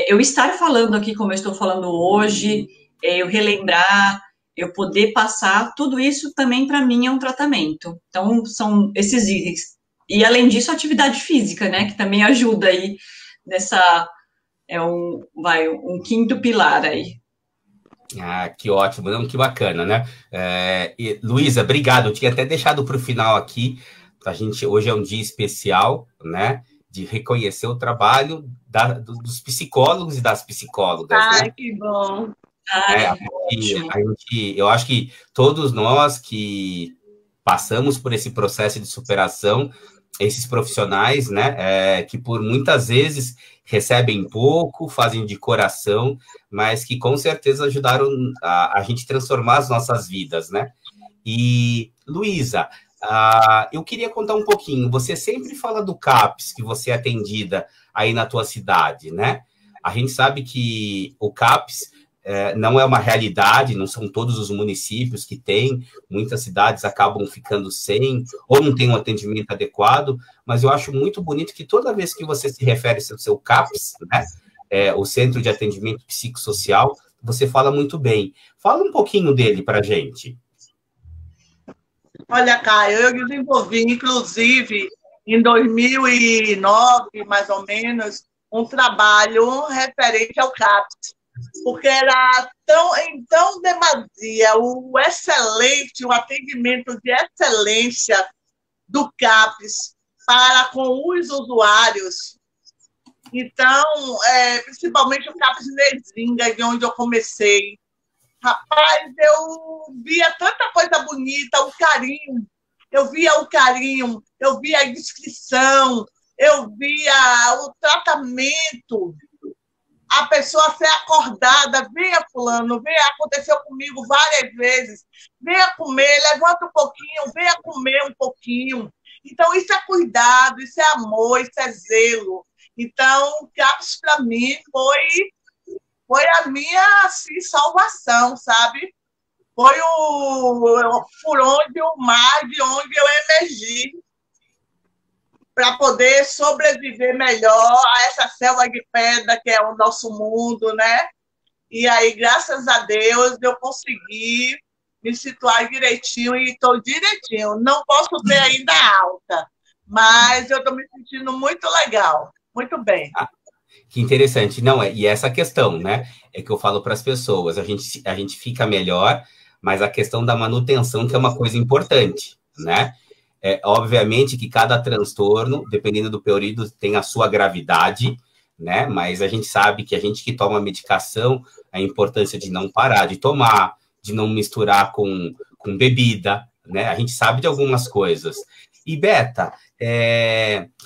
eu estar falando aqui como eu estou falando hoje, eu relembrar, eu poder passar, tudo isso também para mim é um tratamento. Então, são esses itens. E, além disso, a atividade física, né, que também ajuda aí nessa, um quinto pilar aí. Ah, que ótimo, não, que bacana, né? Luísa, obrigado. Eu tinha até deixado para o final aqui, a gente, hoje é um dia especial, né, de reconhecer o trabalho dos psicólogos e das psicólogas. Ai, né? Que bom. Eu acho que todos nós que passamos por esse processo de superação, esses profissionais, né, que por muitas vezes recebem pouco, fazem de coração, mas que com certeza ajudaram a gente transformar as nossas vidas, né? E, Luísa, eu queria contar um pouquinho. Você sempre fala do CAPS, que você é atendida aí na tua cidade, né? A gente sabe que o CAPS não é uma realidade, não são todos os municípios que têm, muitas cidades acabam ficando sem, ou não tem um atendimento adequado, mas eu acho muito bonito que toda vez que você se refere ao seu CAPS, né, o Centro de Atendimento Psicossocial, você fala muito bem. Fala um pouquinho dele para a gente. Olha, Caio, eu desenvolvi, inclusive, em 2009, mais ou menos, um trabalho referente ao CAPS, porque era tão demasia o atendimento de excelência do CAPS, para com os usuários. Então, principalmente o CAPS Nezinga, de onde eu comecei. Rapaz, eu via tanta coisa bonita, o carinho. Eu via o carinho, eu via a descrição, eu via o tratamento. A pessoa ser acordada, venha fulano, venha, aconteceu comigo várias vezes, venha comer, levanta um pouquinho, venha comer um pouquinho. Então, isso é cuidado, isso é amor, isso é zelo. Então, o CAPS, para mim, foi a minha assim, salvação, sabe? Foi por onde o mar, de onde eu emergi, para poder sobreviver melhor a essa selva de pedra que é o nosso mundo, né? E aí, graças a Deus, eu consegui me situar direitinho e estou direitinho. Não posso ter ainda alta, mas eu estou me sentindo muito legal, muito bem. Que interessante. Não, e essa questão, né? É que eu falo para as pessoas, a gente fica melhor, mas a questão da manutenção que é uma coisa importante, né? Obviamente que cada transtorno, dependendo do período, tem a sua gravidade, né? Mas a gente sabe que a gente que toma medicação, a importância de não parar de tomar, de não misturar com bebida, né? A gente sabe de algumas coisas. E, Beta,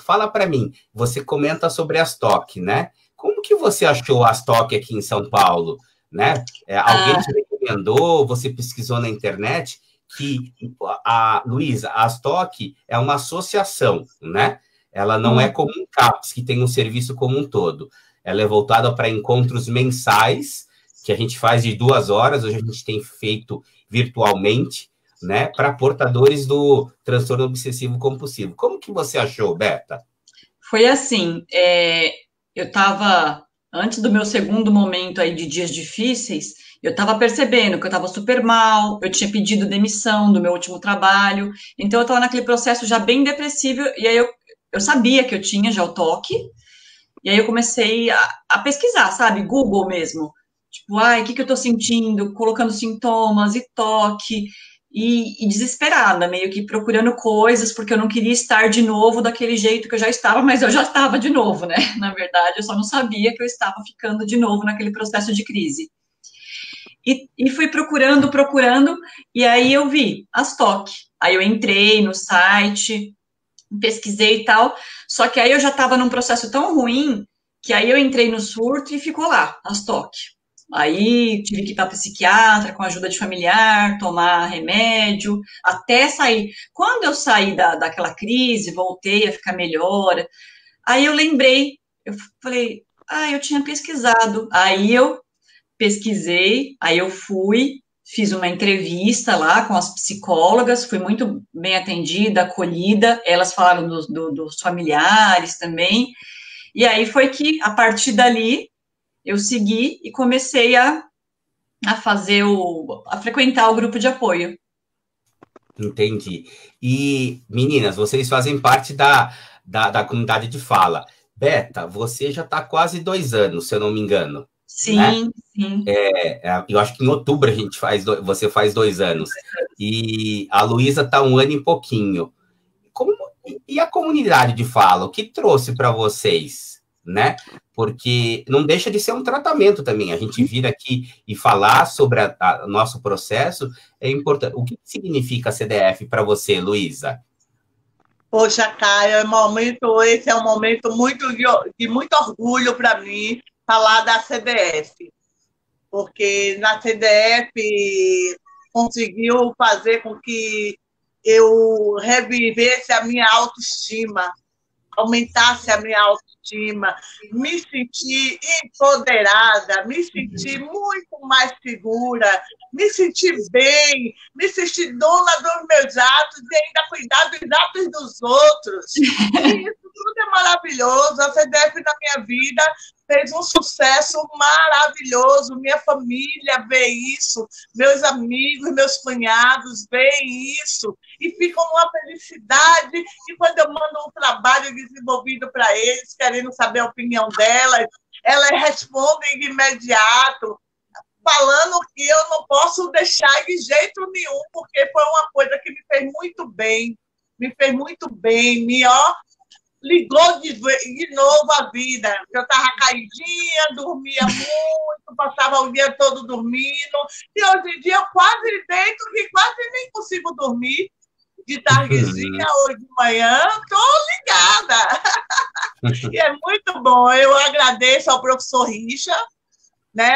fala para mim, você comenta sobre as TOC, né? Como que você achou as TOC aqui em São Paulo, né? Alguém te recomendou, você pesquisou na internet? Que Luísa, a Astok é uma associação, né? Ela não é como um CAPS, que tem um serviço como um todo. Ela é voltada para encontros mensais, que a gente faz de 2 horas, hoje a gente tem feito virtualmente, né? Para portadores do transtorno obsessivo compulsivo. Como que você achou, Beta? Foi assim, eu estava, antes do meu segundo momento aí de dias difíceis, eu estava percebendo que eu estava super mal, eu tinha pedido demissão do meu último trabalho, então eu estava naquele processo já bem depressivo, e aí eu sabia que eu tinha já o TOC, e aí eu comecei a pesquisar, sabe, Google mesmo, tipo, o que eu estou sentindo, colocando sintomas e TOC, e desesperada, meio que procurando coisas, porque eu não queria estar de novo daquele jeito que eu já estava, mas eu já estava de novo, né, na verdade, eu só não sabia que eu estava ficando de novo naquele processo de crise. E fui procurando, e aí eu vi as TOC. Aí eu entrei no site, pesquisei e tal, só que aí eu já estava num processo tão ruim, que aí eu entrei no surto e ficou lá, as TOC. Aí tive que ir para psiquiatra, com a ajuda de familiar, tomar remédio, até sair. Quando eu saí daquela crise, voltei a ficar melhor, aí eu lembrei, eu falei, eu tinha pesquisado. Aí eu pesquisei, aí eu fiz uma entrevista lá com as psicólogas, fui muito bem atendida, acolhida, elas falaram dos familiares também, e aí foi que, a partir dali, eu segui e comecei a frequentar o grupo de apoio. Entendi. E, meninas, vocês fazem parte da comunidade de fala. Beta, você já está quase 2 anos, se eu não me engano. Sim, né? Sim. Eu acho que em outubro você faz 2 anos. E a Luísa está 1 ano e pouquinho. E a comunidade de fala, o que trouxe para vocês, né? Porque não deixa de ser um tratamento também. A gente vir aqui e falar sobre o nosso processo é importante. O que significa CDF para você, Luísa? Poxa, Caio, esse é um momento de muito orgulho para mim falar da CDF, porque na CDF conseguiu fazer com que eu revivesse a minha autoestima, aumentasse a minha autoestima, me senti empoderada, me senti muito mais segura, me senti bem, me senti dona dos meus atos e ainda cuidar dos atos dos outros. E isso tudo é maravilhoso. A CDF na minha vida fez um sucesso maravilhoso. Minha família vê isso, meus amigos, meus cunhados veem isso e ficam numa felicidade. E quando eu mando um trabalho desenvolvido para eles, querendo saber a opinião delas, elas respondem de imediato, falando que eu não posso deixar de jeito nenhum, porque foi uma coisa que me fez muito bem, ligou de novo a vida. Eu estava caidinha, dormia muito, passava o dia todo dormindo, e hoje em dia eu quase deito e quase nem consigo dormir. De tardezinha ou de manhã, estou ligada. E é muito bom. Eu agradeço ao professor Richa, né?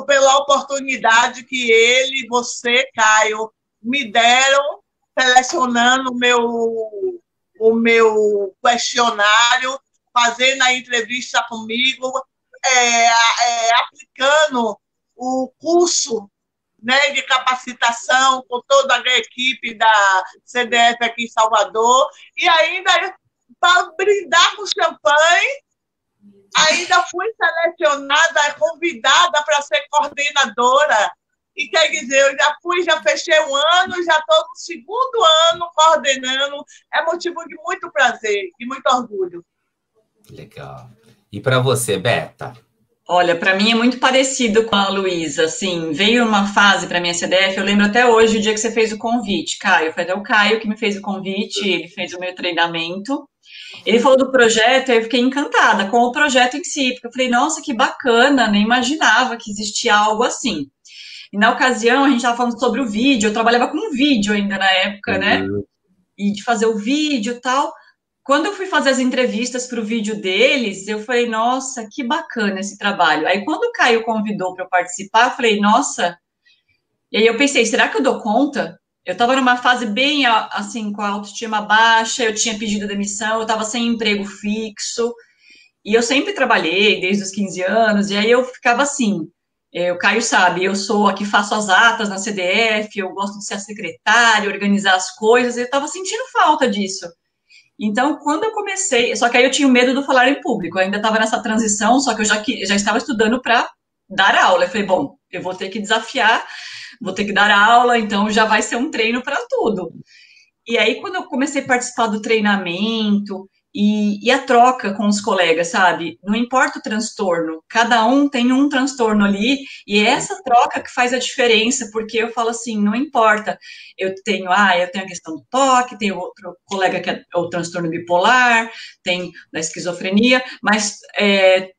Pela oportunidade que ele, você, Caio, me deram, selecionando o meu questionário, fazendo a entrevista comigo, aplicando o curso, né, de capacitação com toda a equipe da CDF aqui em Salvador, e ainda para brindar com champanhe, ainda fui selecionada, convidada para ser coordenadora. E quer dizer, eu já fechei um ano, já estou no segundo ano coordenando. É motivo de muito prazer e muito orgulho. Legal. E para você, Berta? Olha, para mim é muito parecido com a Luísa, assim, veio uma fase para minha CDF, eu lembro até hoje o dia que você fez o convite, Caio, foi até o Caio que me fez o convite, ele fez o meu treinamento, ele falou do projeto e eu fiquei encantada com o projeto em si, porque eu falei, nossa, que bacana, nem imaginava que existia algo assim. E na ocasião a gente estava falando sobre o vídeo, eu trabalhava com vídeo ainda na época, né, e de fazer o vídeo e tal. Quando eu fui fazer as entrevistas para o vídeo deles, eu falei, nossa, que bacana esse trabalho. Aí, quando o Caio convidou para eu participar, eu falei, nossa. E aí eu pensei, será que eu dou conta? Eu estava numa fase bem, assim, com a autoestima baixa, eu tinha pedido demissão, eu estava sem emprego fixo, e eu sempre trabalhei desde os 15 anos, e aí eu ficava assim, o Caio sabe, eu sou a que faço as atas na CDF, eu gosto de ser a secretária, organizar as coisas, e eu estava sentindo falta disso. Então, quando eu comecei, só que aí eu tinha medo do falar em público, eu ainda estava nessa transição, só que eu já estava estudando para dar aula. Eu falei, bom, eu vou ter que desafiar, vou ter que dar aula, então já vai ser um treino para tudo. E aí, quando eu comecei a participar do treinamento e a troca com os colegas, sabe? Não importa o transtorno, cada um tem um transtorno ali, e é essa troca que faz a diferença, porque eu falo assim, não importa, eu tenho a questão do toque, tem outro colega que é o transtorno bipolar, tem da esquizofrenia, mas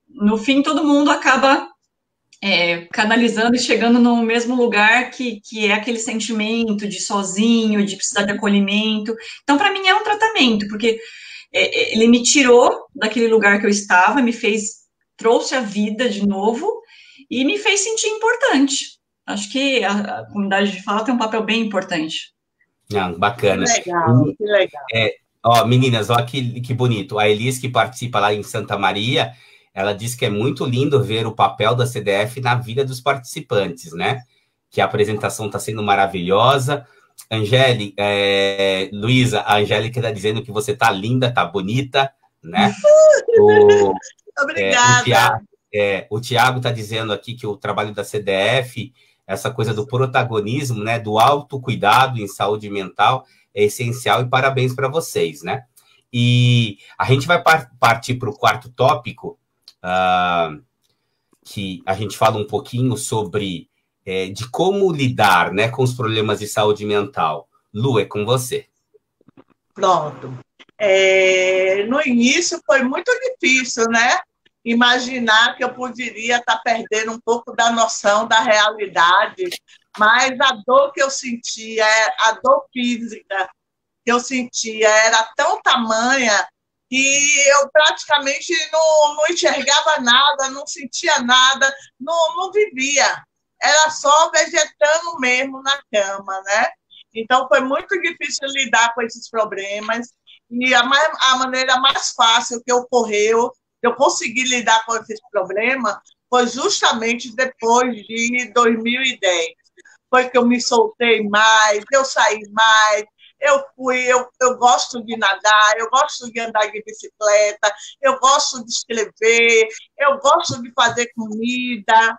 no fim todo mundo acaba canalizando e chegando no mesmo lugar que é aquele sentimento de sozinho, de precisar de acolhimento. Então, para mim, é um tratamento, porque ele me tirou daquele lugar que eu estava, trouxe a vida de novo e me fez sentir importante. Acho que a comunidade de fala tem um papel bem importante. Bacana. Que legal, que legal. Meninas, olha que bonito. A Elis, que participa lá em Santa Maria, ela disse que é muito lindo ver o papel da CDF na vida dos participantes, né? Que a apresentação está sendo maravilhosa. Luísa, a Angélica está dizendo que você está linda, está bonita, né? Obrigada. O Tiago está dizendo aqui que o trabalho da CDF, essa coisa do protagonismo, né? Do autocuidado em saúde mental é essencial e parabéns para vocês, né? E a gente vai partir para o quarto tópico, que a gente fala um pouquinho sobre de como lidar, né, com os problemas de saúde mental. Lu, é com você. Pronto. No início foi muito difícil, né? Imaginar que eu poderia estar perdendo um pouco da noção da realidade, mas a dor que eu sentia, a dor física que eu sentia era tão tamanha que eu praticamente não enxergava nada, não sentia nada, não vivia. Era só vegetando mesmo na cama, né? Então, foi muito difícil lidar com esses problemas. E a maneira mais fácil que ocorreu, eu consegui lidar com esses problemas, foi justamente depois de 2010. Foi que eu me soltei mais, eu saí mais, eu gosto de nadar, eu gosto de andar de bicicleta, eu gosto de escrever, eu gosto de fazer comida.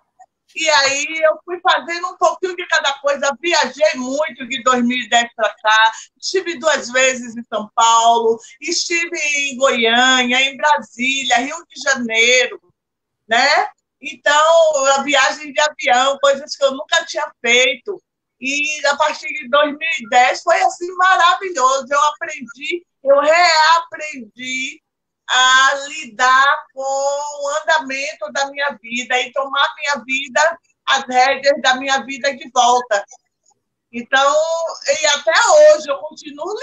E aí eu fui fazendo um pouquinho de cada coisa, viajei muito de 2010 para cá, estive 2 vezes em São Paulo, estive em Goiânia, em Brasília, Rio de Janeiro, né? Então, a viagem de avião, coisas que eu nunca tinha feito. E a partir de 2010 foi assim maravilhoso. Eu reaprendi a lidar com o andamento da minha vida e tomar minha vida, as rédeas da minha vida de volta. Então, e até hoje eu continuo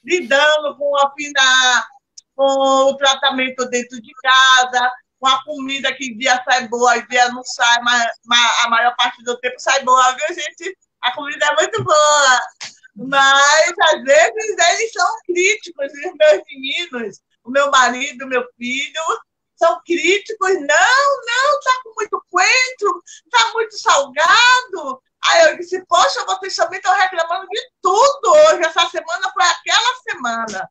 lidando com o tratamento dentro de casa, com a comida que dia sai boa, dia não sai, mas a maior parte do tempo sai boa, viu, gente? A comida é muito boa. Mas, às vezes, eles são críticos, os meus meninos, o meu marido, o meu filho, são críticos. Não, tá com muito coentro, tá muito salgado. Aí eu disse, poxa, vocês também estão reclamando de tudo hoje. Essa semana foi aquela semana.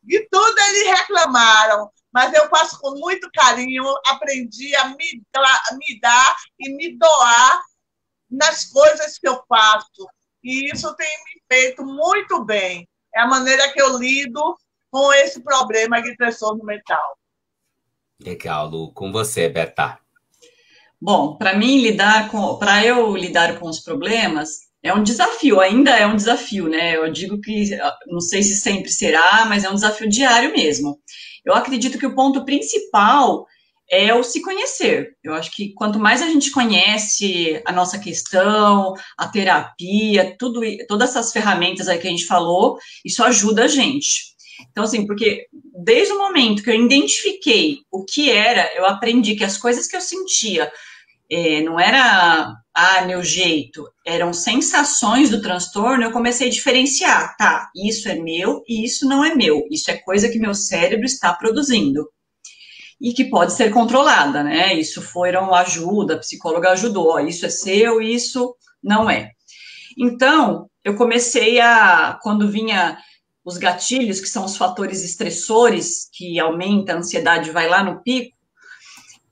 De tudo eles reclamaram. Mas eu faço com muito carinho, aprendi a me dar e me doar nas coisas que eu faço. E isso tem me feito muito bem. É a maneira que eu lido com esse problema de transtorno mental. Legal, Lu. Com você, Berta. Bom, para eu lidar com os problemas, é um desafio, ainda é um desafio, né? Eu digo que, não sei se sempre será, mas é um desafio diário mesmo. Eu acredito que o ponto principal é o se conhecer. Eu acho que quanto mais a gente conhece a nossa questão, a terapia, todas essas ferramentas aí que a gente falou, isso ajuda a gente. Então, assim, porque desde o momento que eu identifiquei o que era, eu aprendi que as coisas que eu sentia não era meu jeito, eram sensações do transtorno, eu comecei a diferenciar, tá, isso é meu e isso não é meu, isso é coisa que meu cérebro está produzindo e que pode ser controlada, né, isso foram ajuda, a psicóloga ajudou, ó, isso é seu, isso não é. Então, eu comecei quando vinha os gatilhos, que são os fatores estressores, que aumenta a ansiedade, vai lá no pico,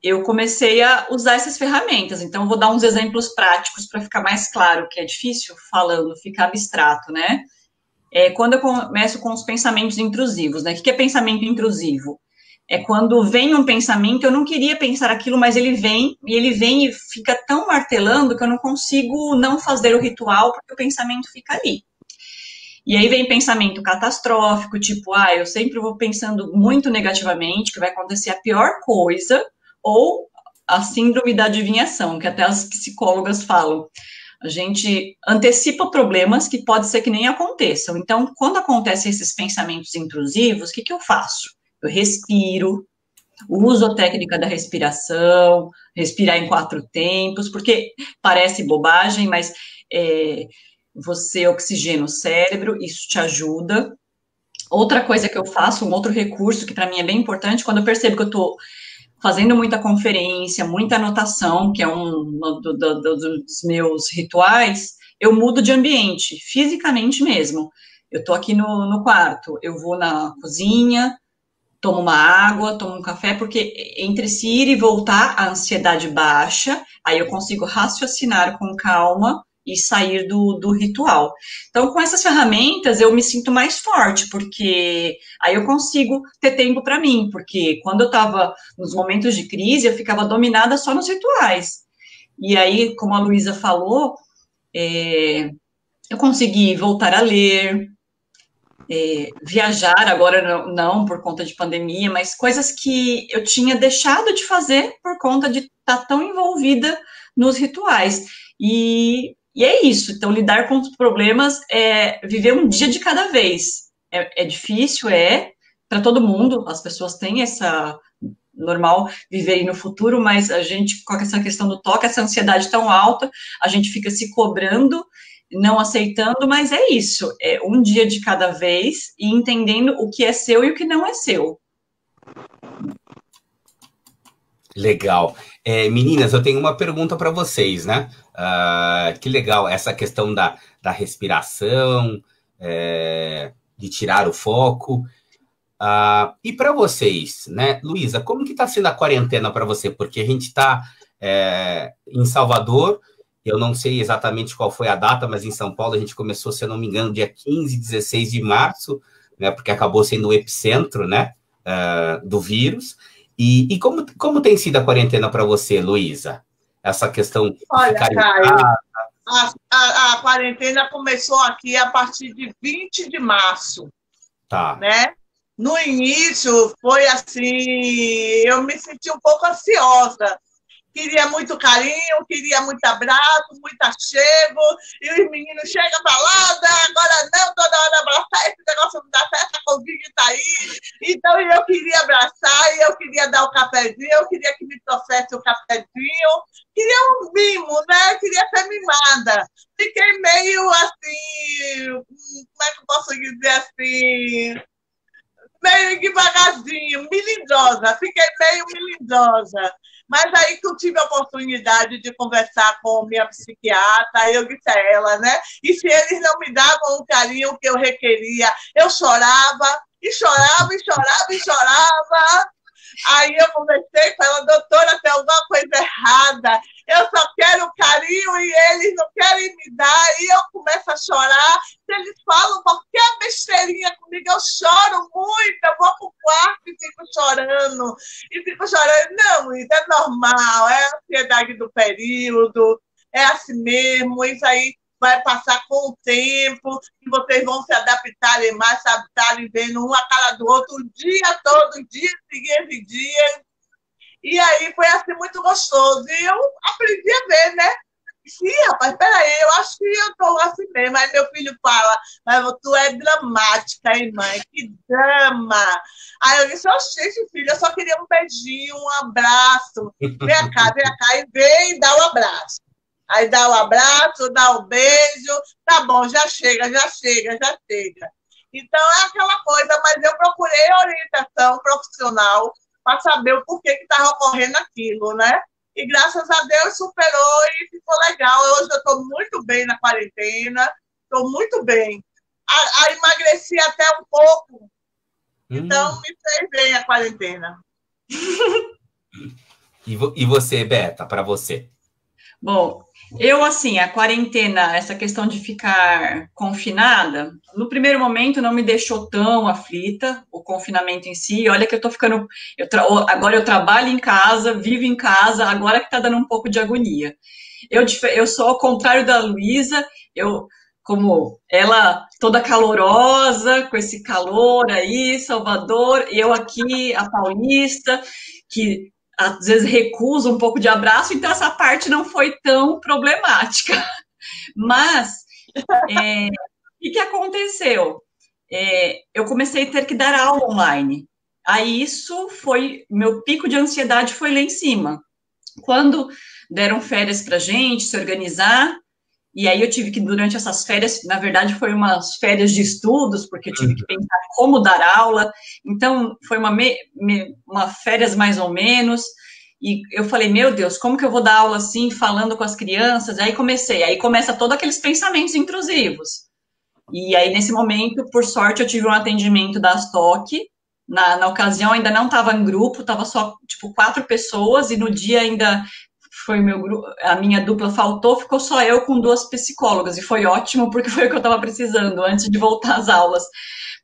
eu comecei a usar essas ferramentas. Então, eu vou dar uns exemplos práticos para ficar mais claro, que é difícil falando, fica abstrato, né? Quando eu começo com os pensamentos intrusivos, né? O que é pensamento intrusivo? É quando vem um pensamento, eu não queria pensar aquilo, mas ele vem e fica tão martelando que eu não consigo não fazer o ritual, porque o pensamento fica ali. E aí vem pensamento catastrófico, tipo, eu sempre vou pensando muito negativamente, que vai acontecer a pior coisa, ou a síndrome da adivinhação, que até as psicólogas falam. A gente antecipa problemas que pode ser que nem aconteçam. Então, quando acontecem esses pensamentos intrusivos, o que eu faço? Eu respiro, uso a técnica da respiração, respirar em 4 tempos, porque parece bobagem, mas você oxigena o cérebro, isso te ajuda. Outra coisa que eu faço, um outro recurso que para mim é bem importante, quando eu percebo que eu estou fazendo muita conferência, muita anotação, que é um dos meus rituais, eu mudo de ambiente, fisicamente mesmo. Eu estou aqui no quarto, eu vou na cozinha, tomo uma água, tomo um café, porque entre se ir e voltar, a ansiedade baixa, aí eu consigo raciocinar com calma e sair do ritual. Então, com essas ferramentas, eu me sinto mais forte, porque aí eu consigo ter tempo para mim, porque quando eu estava nos momentos de crise, eu ficava dominada só nos rituais. E aí, como a Luísa falou, eu consegui voltar a ler, viajar, agora não por conta de pandemia, mas coisas que eu tinha deixado de fazer por conta de estar tão envolvida nos rituais. E é isso, então lidar com os problemas é viver um dia de cada vez. É difícil, para todo mundo, as pessoas têm essa normal viver no futuro, mas a gente, com essa questão do toque, essa ansiedade tão alta, a gente fica se cobrando, não aceitando, mas é isso, é um dia de cada vez e entendendo o que é seu e o que não é seu. Legal. Meninas, eu tenho uma pergunta para vocês, né? Que legal essa questão da respiração, de tirar o foco. E para vocês, né, Luísa, como que está sendo a quarentena para você? Porque a gente está em Salvador, eu não sei exatamente qual foi a data, mas em São Paulo a gente começou, se eu não me engano, dia 15, 16 de março, né, porque acabou sendo o epicentro, né, do vírus. E como tem sido a quarentena para você, Luísa? Essa questão de Olha, ficar em Caio, casa? A quarentena começou aqui a partir de 20 de março, Tá. né? No início, foi assim, eu me senti um pouco ansiosa. Queria muito carinho, queria muito abraço, muito achego, e os meninos chegam pra lá, agora não, toda hora abraçar, esse negócio não dá certo, a Covid tá aí. Então eu queria abraçar, e eu queria dar o cafezinho, eu queria que me trouxesse o cafezinho, queria um mimo, né? Queria ser mimada. Fiquei meio assim, como é que eu posso dizer assim? Meio devagarzinho, melindrosa, fiquei meio melindrosa. Mas aí que eu tive a oportunidade de conversar com minha psiquiatra, eu disse a ela, né? E se eles não me davam o carinho que eu requeria, eu chorava, e chorava, e chorava, e chorava. Aí eu conversei com ela, doutora, tem alguma coisa errada. Eu só quero carinho e eles não querem me dar. E eu começo a chorar. Se eles falam qualquer besteirinha comigo, eu choro muito. Eu vou pro quarto e fico chorando. E fico chorando. Não, isso é normal. É a ansiedade do período. É assim mesmo. Isso aí vai passar com o tempo. E vocês vão se adaptarem mais, se adaptarem vendo um a cara do outro o dia todo, dia seguinte dia. E aí foi assim muito gostoso. E eu aprendi a ver, né? Sim, rapaz, peraí, eu acho que eu tô assim mesmo. Aí meu filho fala, mas tu é dramática, hein, mãe? Que drama! Aí eu disse, oxe, filho, eu só queria um beijinho, um abraço. Vem cá, e vem dar o abraço. Aí dá o abraço, dá o beijo, tá bom, já chega, já chega, já chega. Então é aquela coisa, mas eu procurei orientação profissional para saber o porquê que estava ocorrendo aquilo, né? E graças a Deus superou e ficou legal. Hoje eu estou muito bem na quarentena, estou muito bem. Emagreci até um pouco, então me fez bem a quarentena. E você, Beta, para você? Bom, eu, assim, a quarentena, essa questão de ficar confinada, no primeiro momento não me deixou tão aflita, o confinamento em si. Olha que eu tô ficando... agora eu trabalho em casa, vivo em casa, agora que tá dando um pouco de agonia. Eu sou ao contrário da Luísa, como ela toda calorosa, com esse calor aí, Salvador, eu aqui, a paulista, que às vezes recusa um pouco de abraço, então essa parte não foi tão problemática. Mas, o que aconteceu? Eu comecei a ter que dar aula online. Aí isso foi, meu pico de ansiedade foi lá em cima. Quando deram férias pra gente se organizar, e aí eu tive que, durante essas férias, na verdade, foi umas férias de estudos, porque eu tive que pensar como dar aula. Então, foi uma férias mais ou menos. E eu falei, meu Deus, como que eu vou dar aula assim, falando com as crianças? Aí começa todos aqueles pensamentos intrusivos. E aí, nesse momento, por sorte, eu tive um atendimento da Astoc. Na ocasião, ainda não estava em grupo, estava só, 4 pessoas, e no dia ainda... foi meu grupo, a minha dupla faltou, ficou só eu com 2 psicólogas, e foi ótimo, porque foi o que eu estava precisando antes de voltar às aulas,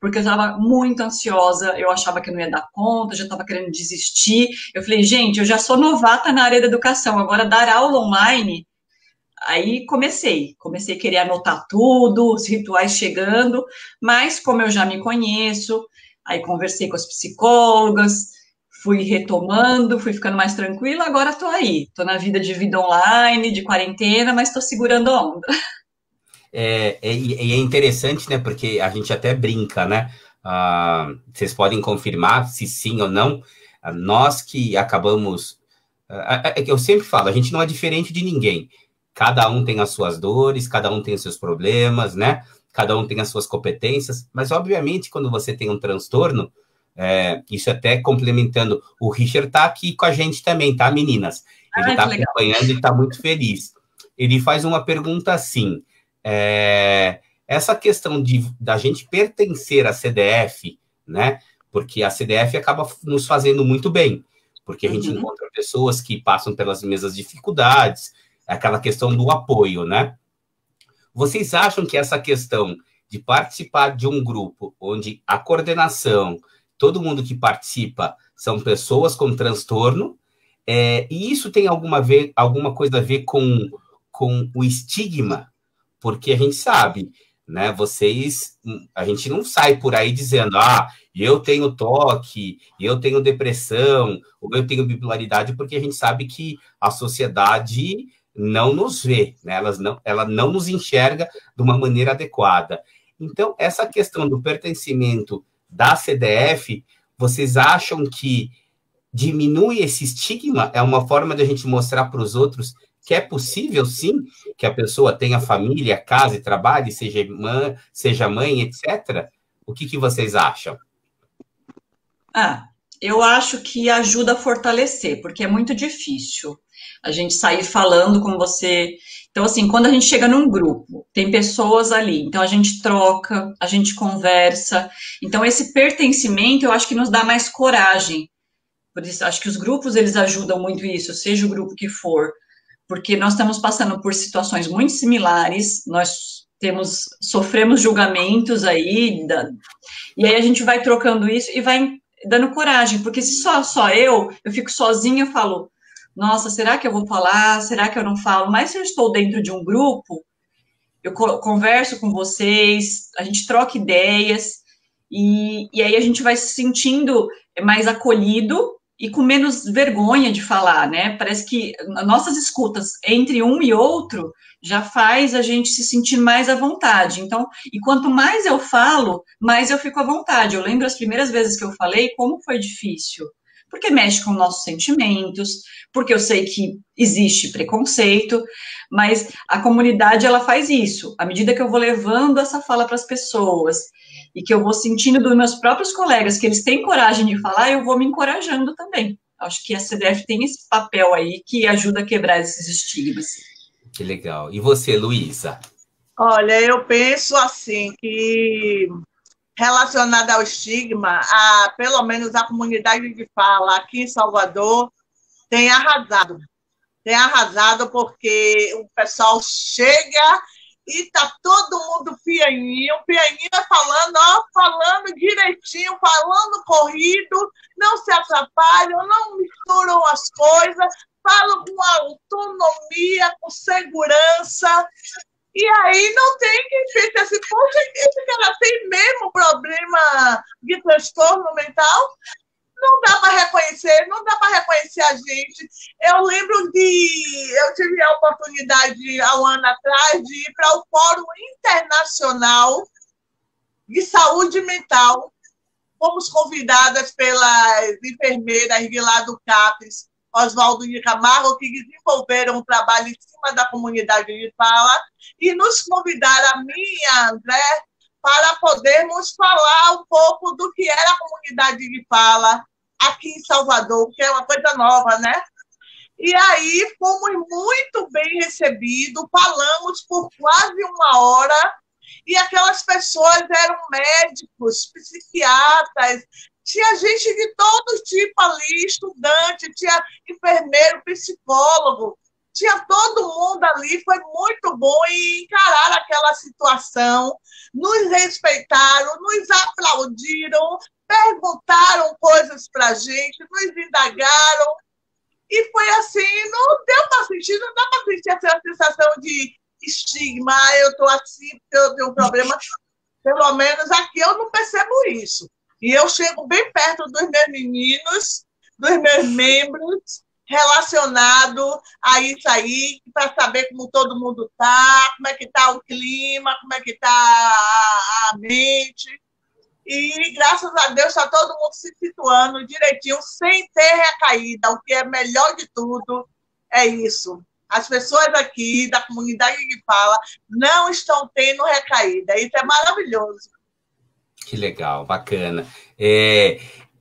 porque eu estava muito ansiosa, eu achava que eu não ia dar conta, já estava querendo desistir. Eu falei, gente, eu já sou novata na área da educação, agora dar aula online. Aí comecei a querer anotar tudo, os rituais chegando, mas como eu já me conheço, aí conversei com as psicólogas, fui retomando, fui ficando mais tranquila, agora estou aí. Estou na vida online, de quarentena, mas estou segurando a onda. É interessante, né? Porque a gente até brinca, né? Vocês podem confirmar se sim ou não. Nós que acabamos... eu sempre falo, a gente não é diferente de ninguém. Cada um tem as suas dores, cada um tem os seus problemas, né? Cada um tem as suas competências. Mas, obviamente, quando você tem um transtorno, isso até complementando, o Richard tá aqui com a gente também, tá, meninas? Ele tá acompanhando e tá muito feliz. Ele faz uma pergunta assim, essa questão da gente pertencer à CDF, né? Porque a CDF acaba nos fazendo muito bem, porque a gente encontra pessoas que passam pelas mesmas dificuldades, aquela questão do apoio, né? Vocês acham que essa questão de participar de um grupo onde a coordenação, todo mundo que participa são pessoas com transtorno, e isso tem alguma coisa a ver com com o estigma, porque a gente sabe, né? A gente não sai por aí dizendo, eu tenho toque, eu tenho depressão, ou eu tenho bipolaridade, porque a gente sabe que a sociedade não nos vê, né? Ela não nos enxerga de uma maneira adequada. Então, essa questão do pertencimento da CDF, vocês acham que diminui esse estigma? É uma forma de a gente mostrar para os outros que é possível, sim, que a pessoa tenha família, casa e trabalho, seja mãe, etc.? O que vocês acham? Eu acho que ajuda a fortalecer, porque é muito difícil a gente sair falando com você. Então, assim, quando a gente chega num grupo, tem pessoas ali, então a gente troca, a gente conversa. Então, esse pertencimento, eu acho que nos dá mais coragem. Por isso, acho que os grupos, eles ajudam muito isso, seja o grupo que for, porque nós estamos passando por situações muito similares, nós sofremos julgamentos aí, e aí a gente vai trocando isso e vai dando coragem, porque se só eu fico sozinha, eu falo, nossa, será que eu vou falar? Será que eu não falo? Mas se eu estou dentro de um grupo, eu converso com vocês, a gente troca ideias, e aí a gente vai se sentindo mais acolhido e com menos vergonha de falar, né? Parece que nossas escutas entre um e outro já faz a gente se sentir mais à vontade. Então, e quanto mais eu falo, mais eu fico à vontade. Eu lembro as primeiras vezes que eu falei, como foi difícil. Porque mexe com nossos sentimentos, porque eu sei que existe preconceito, mas a comunidade, ela faz isso. À medida que eu vou levando essa fala para as pessoas e que eu vou sentindo dos meus próprios colegas que eles têm coragem de falar, eu vou me encorajando também. Acho que a CDF tem esse papel aí que ajuda a quebrar esses estigmas. Que legal. E você, Luísa? Olha, eu penso assim que relacionada ao estigma, pelo menos a comunidade de fala aqui em Salvador tem arrasado. Tem arrasado porque o pessoal chega e tá todo mundo pianinho falando direitinho, falando corrido, não se atrapalham, não misturam as coisas, falam com autonomia, com segurança. E aí não tem quem fique assim, poxa, esse cara tem mesmo problema de transtorno mental? Não dá para reconhecer a gente. Eu tive a oportunidade, há um ano atrás, de ir para o Fórum Internacional de Saúde Mental. Fomos convidadas pelas enfermeiras de lá do CAPES, Oswaldo de Camargo, que desenvolveram um trabalho em cima da comunidade de fala, e nos convidaram, a mim e a André, para podermos falar um pouco do que era a comunidade de fala aqui em Salvador, que é uma coisa nova, né? E aí fomos muito bem recebidos, falamos por quase uma hora, e aquelas pessoas eram médicos, psiquiatras, tinha gente de todo tipo ali, estudante, tinha enfermeiro, psicólogo, tinha todo mundo ali, foi muito bom e encarar aquela situação, nos respeitaram, nos aplaudiram, perguntaram coisas para a gente, nos indagaram, e foi assim, não deu para sentir, não dá para sentir essa sensação de estigma, eu estou assim, porque eu tenho um problema, pelo menos aqui eu não percebo isso. E eu chego bem perto dos meus meninos, dos meus membros, relacionado a isso aí, para saber como todo mundo está, como é que está o clima, como é que está a mente. E, graças a Deus, está todo mundo se situando direitinho, sem ter recaída. O que é melhor de tudo é isso. As pessoas aqui da comunidade que fala não estão tendo recaída. Isso é maravilhoso. Que legal, bacana.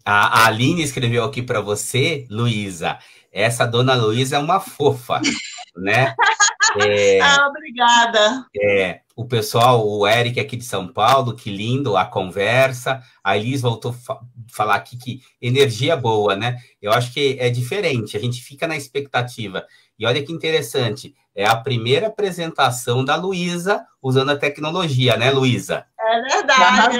A Aline escreveu aqui para você, Luísa. Essa dona Luísa é uma fofa, né? Obrigada. O pessoal, o Eric aqui de São Paulo, que lindo a conversa. A Elis voltou a falar aqui que energia boa, né? Eu acho que é diferente, a gente fica na expectativa. E olha que interessante, é a primeira apresentação da Luísa usando a tecnologia, né, Luísa? É verdade.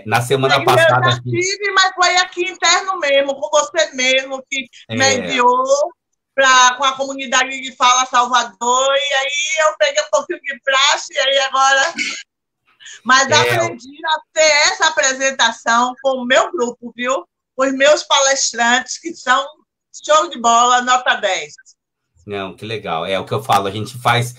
Na semana passada... Eu já tive, mas foi aqui interno mesmo, com você mesmo, que mediou. com a comunidade de Fala Salvador, e aí eu peguei um pouquinho de praxe, e aí agora... Mas aprendi a ter essa apresentação com o meu grupo, viu? Os meus palestrantes, que são show de bola, nota 10. Não, que legal. É o que eu falo, a gente faz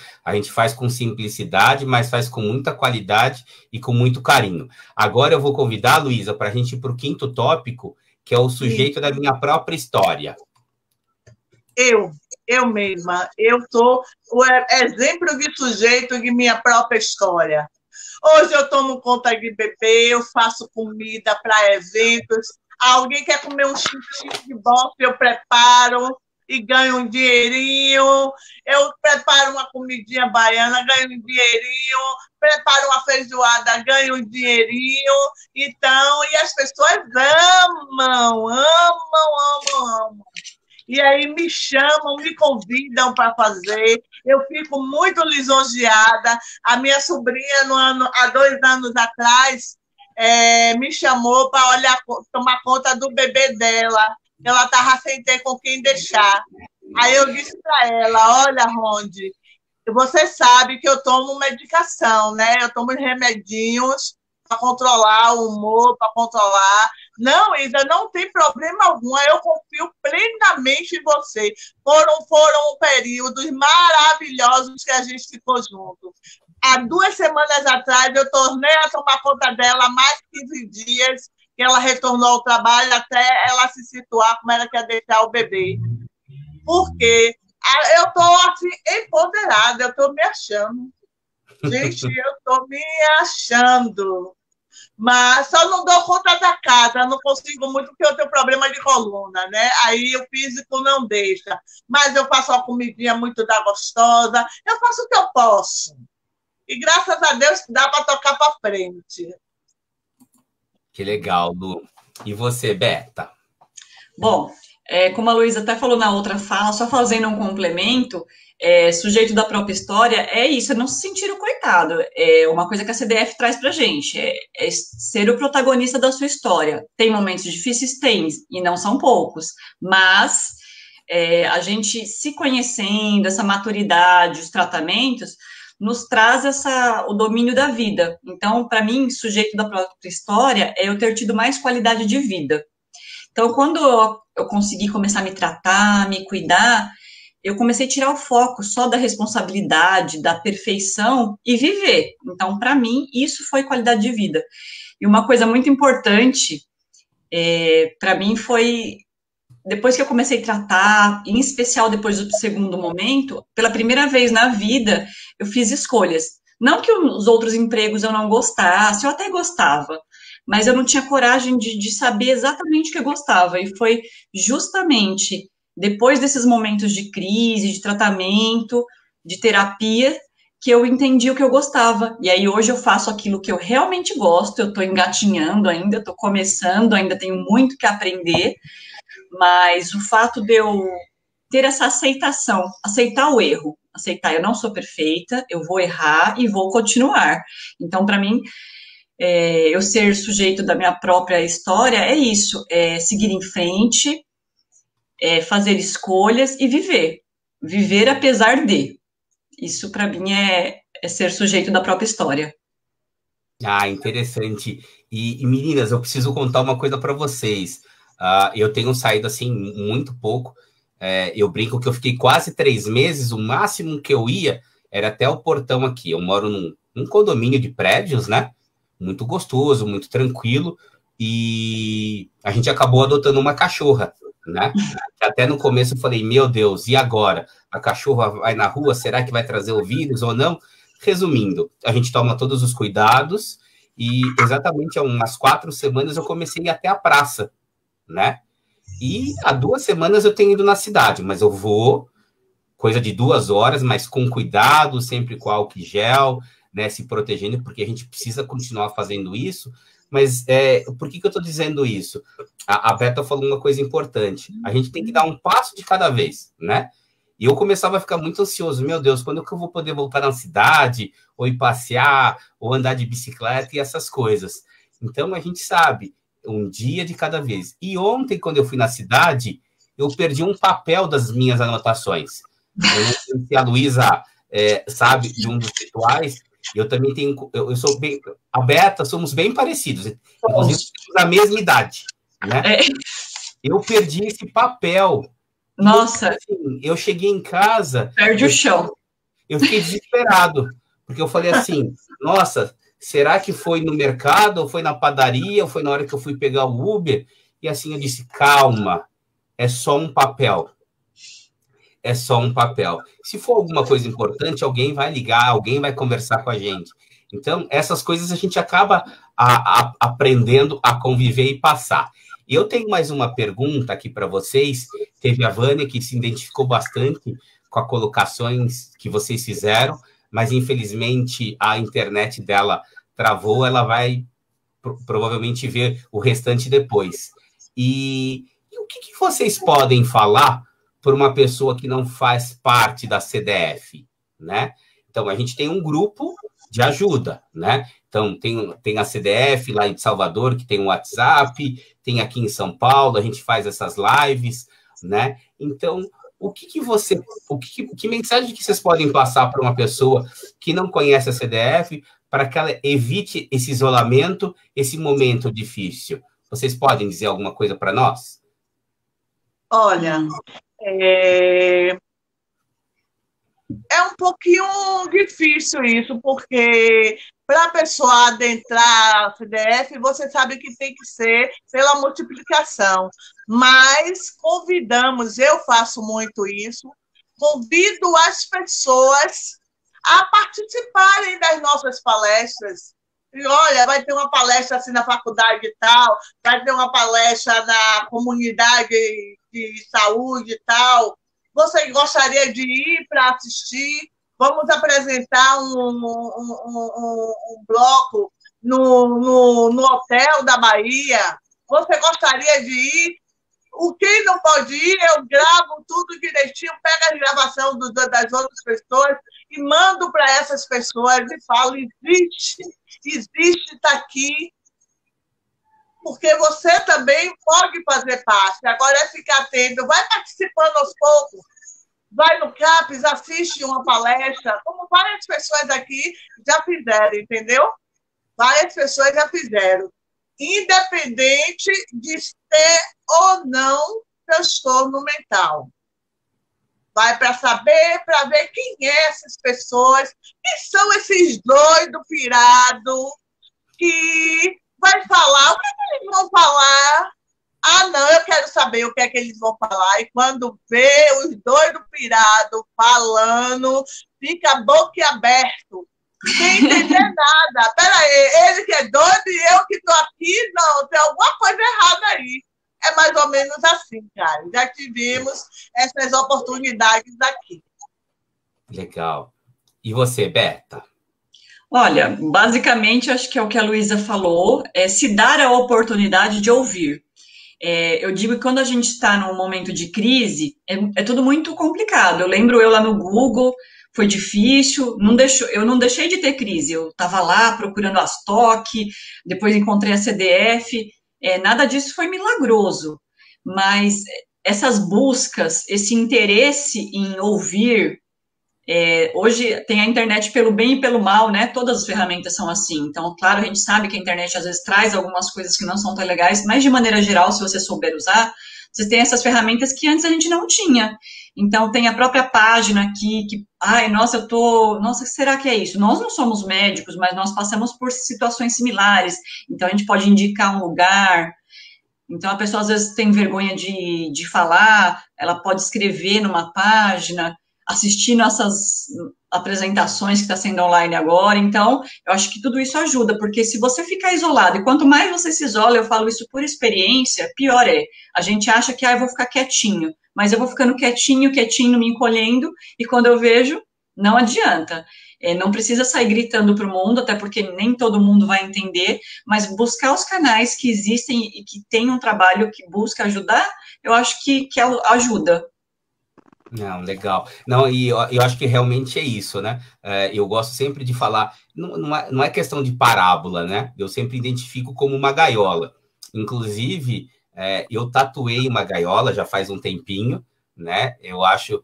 com simplicidade, mas faz com muita qualidade e com muito carinho. Agora eu vou convidar a Luísa para a gente ir para o 5º tópico, que é o sujeito da minha própria história. Eu mesma, eu sou o exemplo de sujeito de minha própria história. Hoje eu tomo conta de bebê, eu faço comida para eventos. Alguém quer comer um chique de bofe, eu preparo e ganho um dinheirinho. Eu preparo uma comidinha baiana, ganho um dinheirinho. Preparo uma feijoada, ganho um dinheirinho. Então, e as pessoas amam. E aí me chamam, me convidam para fazer. Eu fico muito lisonjeada. A minha sobrinha, há 2 anos atrás, me chamou para tomar conta do bebê dela. Ela estava sem ter com quem deixar. Aí eu disse para ela, olha, Ronde, você sabe que eu tomo medicação, né? Eu tomo remedinhos para controlar o humor, para controlar... Não, Isa, não tem problema algum. Eu confio plenamente em você. Foram períodos maravilhosos que a gente ficou junto. Há 2 semanas atrás, eu tornei a tomar conta dela mais 15 dias, que ela retornou ao trabalho até ela se situar como ela quer deixar o bebê. Porque eu estou assim, empoderada, eu estou me achando. Gente, eu estou me achando. Mas só não dou conta da casa, não consigo muito porque eu tenho problema de coluna, né? Aí o físico não deixa. Mas eu faço uma comidinha muito da gostosa, eu faço o que eu posso. E graças a Deus dá para tocar para frente. Que legal, Lu. E você, Beta? Bom, como a Luísa até falou na outra fala, só fazendo um complemento, sujeito da própria história, é isso, é não se sentir o coitado. É uma coisa que a CDF traz pra gente, é ser o protagonista da sua história. Tem momentos difíceis? Tem, e não são poucos, mas a gente se conhecendo, essa maturidade, os tratamentos, nos traz o domínio da vida. Então, para mim, sujeito da própria história é eu ter tido mais qualidade de vida. Então, quando eu consegui começar a me tratar, me cuidar, eu comecei a tirar o foco só da responsabilidade, da perfeição e viver. Então, para mim, isso foi qualidade de vida. E uma coisa muito importante, para mim, foi, depois que eu comecei a tratar, em especial depois do 2º momento, pela primeira vez na vida, eu fiz escolhas. Não que os outros empregos eu não gostasse, eu até gostava, mas eu não tinha coragem de saber exatamente o que eu gostava. E foi justamente depois desses momentos de crise, de tratamento, de terapia, que eu entendi o que eu gostava. E aí hoje eu faço aquilo que eu realmente gosto, eu estou engatinhando ainda, estou começando, ainda tenho muito que aprender, mas o fato de eu ter essa aceitação, aceitar o erro, aceitar, eu não sou perfeita, eu vou errar e vou continuar. Então, para mim, eu ser sujeito da minha própria história é isso, é seguir em frente, fazer escolhas e viver. Viver apesar de. Isso, para mim, é ser sujeito da própria história. Ah, interessante. E meninas, eu preciso contar uma coisa para vocês. Eu tenho saído, assim, muito pouco. Eu brinco que eu fiquei quase 3 meses. O máximo que eu ia era até o portão aqui. Eu moro num condomínio de prédios, né? Muito gostoso, muito tranquilo. E a gente acabou adotando uma cachorra, né? Até no começo eu falei, meu Deus, e agora? A cachorra vai na rua, será que vai trazer o vírus ou não? Resumindo, a gente toma todos os cuidados e exatamente há umas 4 semanas eu comecei a ir até a praça, né? E há 2 semanas eu tenho ido na cidade, mas eu vou, coisa de 2 horas, mas com cuidado, sempre com álcool gel, né, se protegendo, porque a gente precisa continuar fazendo isso. Mas por que eu estou dizendo isso? A Beta falou uma coisa importante. A gente tem que dar um passo de cada vez, né? E eu começava a ficar muito ansioso. Meu Deus, quando que eu vou poder voltar na cidade? Ou ir passear? Ou andar de bicicleta e essas coisas? Então, a gente sabe, um dia de cada vez. E ontem, quando eu fui na cidade, eu perdi um papel das minhas anotações. Eu não sei se a Luísa sabe de um dos rituais. Eu também tenho, eu sou bem, a Beta, somos bem parecidos, inclusive temos a mesma idade, né? Eu perdi esse papel. Nossa. Assim, eu cheguei em casa... Perde o chão. Eu fiquei desesperado, porque eu falei assim, nossa, será que foi no mercado, ou foi na padaria, ou foi na hora que eu fui pegar o Uber? E assim eu disse, calma, é só um papel. É só um papel. Se for alguma coisa importante, alguém vai ligar, alguém vai conversar com a gente. Então, essas coisas a gente acaba aprendendo a conviver e passar. E eu tenho mais uma pergunta aqui para vocês. Teve a Vânia, que se identificou bastante com as colocações que vocês fizeram, mas, infelizmente, a internet dela travou. Ela vai provavelmente ver o restante depois. E o que vocês podem falar por uma pessoa que não faz parte da CDF, né? Então, a gente tem um grupo de ajuda, né? Então, tem a CDF lá em Salvador, que tem um WhatsApp, tem aqui em São Paulo, a gente faz essas lives, né? Então, que mensagem que vocês podem passar para uma pessoa que não conhece a CDF para que ela evite esse isolamento, esse momento difícil? Vocês podem dizer alguma coisa para nós? Olha, é um pouquinho difícil isso, porque para a pessoa adentrar a CDF, você sabe que tem que ser pela multiplicação. Mas convidamos, eu faço muito isso, convido as pessoas a participarem das nossas palestras. E olha, vai ter uma palestra assim na faculdade e tal, vai ter uma palestra na comunidade de saúde e tal. Você gostaria de ir para assistir? Vamos apresentar um bloco no Hotel da Bahia. Você gostaria de ir? O que não pode ir, eu gravo tudo direitinho, pego a gravação das outras pessoas e mando para essas pessoas e falo, existe, está aqui, porque você também pode fazer parte. Agora é ficar atento, vai participando aos poucos, vai no CAPES, assiste uma palestra, como várias pessoas aqui já fizeram, entendeu? Várias pessoas já fizeram. Independente de ter ou não transtorno mental. Vai para saber, para ver quem é essas pessoas, quem são esses doidos pirados que vai falar, o que eles vão falar? Ah, não, eu quero saber o que é que eles vão falar. E quando vê os doidos pirados falando, fica boquiaberto. Sem entender nada. Peraí, ele que é doido e eu que estou aqui, não, tem alguma coisa errada aí. É mais ou menos assim, cara. Já tivemos essas oportunidades aqui. Legal. E você, Beta? Olha, basicamente, acho que é o que a Luísa falou, é se dar a oportunidade de ouvir. Eu digo que quando a gente está num momento de crise, é tudo muito complicado. Eu lembro eu lá no Google, foi difícil, eu não deixei de ter crise, eu estava lá procurando as TOC, depois encontrei a CDF, nada disso foi milagroso, mas essas buscas, esse interesse em ouvir, hoje tem a internet pelo bem e pelo mal, né? Todas as ferramentas são assim. Então, claro, a gente sabe que a internet às vezes traz algumas coisas que não são tão legais, mas de maneira geral, se você souber usar, você tem essas ferramentas que antes a gente não tinha. Então, tem a própria página aqui que, nossa, será que é isso? Nós não somos médicos, mas nós passamos por situações similares. Então, a gente pode indicar um lugar. Então, a pessoa às vezes tem vergonha de falar, ela pode escrever numa página, assistindo essas apresentações que está sendo online agora. Então, eu acho que tudo isso ajuda, porque se você ficar isolado, e quanto mais você se isola, eu falo isso por experiência, pior é. A gente acha que, eu vou ficar quietinho, mas eu vou ficando quietinho, me encolhendo, e quando eu vejo, não adianta. Não precisa sair gritando para o mundo, até porque nem todo mundo vai entender, mas buscar os canais que existem e que tem um trabalho que busca ajudar, eu acho que ajuda. Não, legal. Não, e eu acho que realmente é isso, né? Eu gosto sempre de falar, não é questão de parábola, né? Eu sempre identifico como uma gaiola. Inclusive, Eu tatuei uma gaiola já faz um tempinho, né? Eu acho...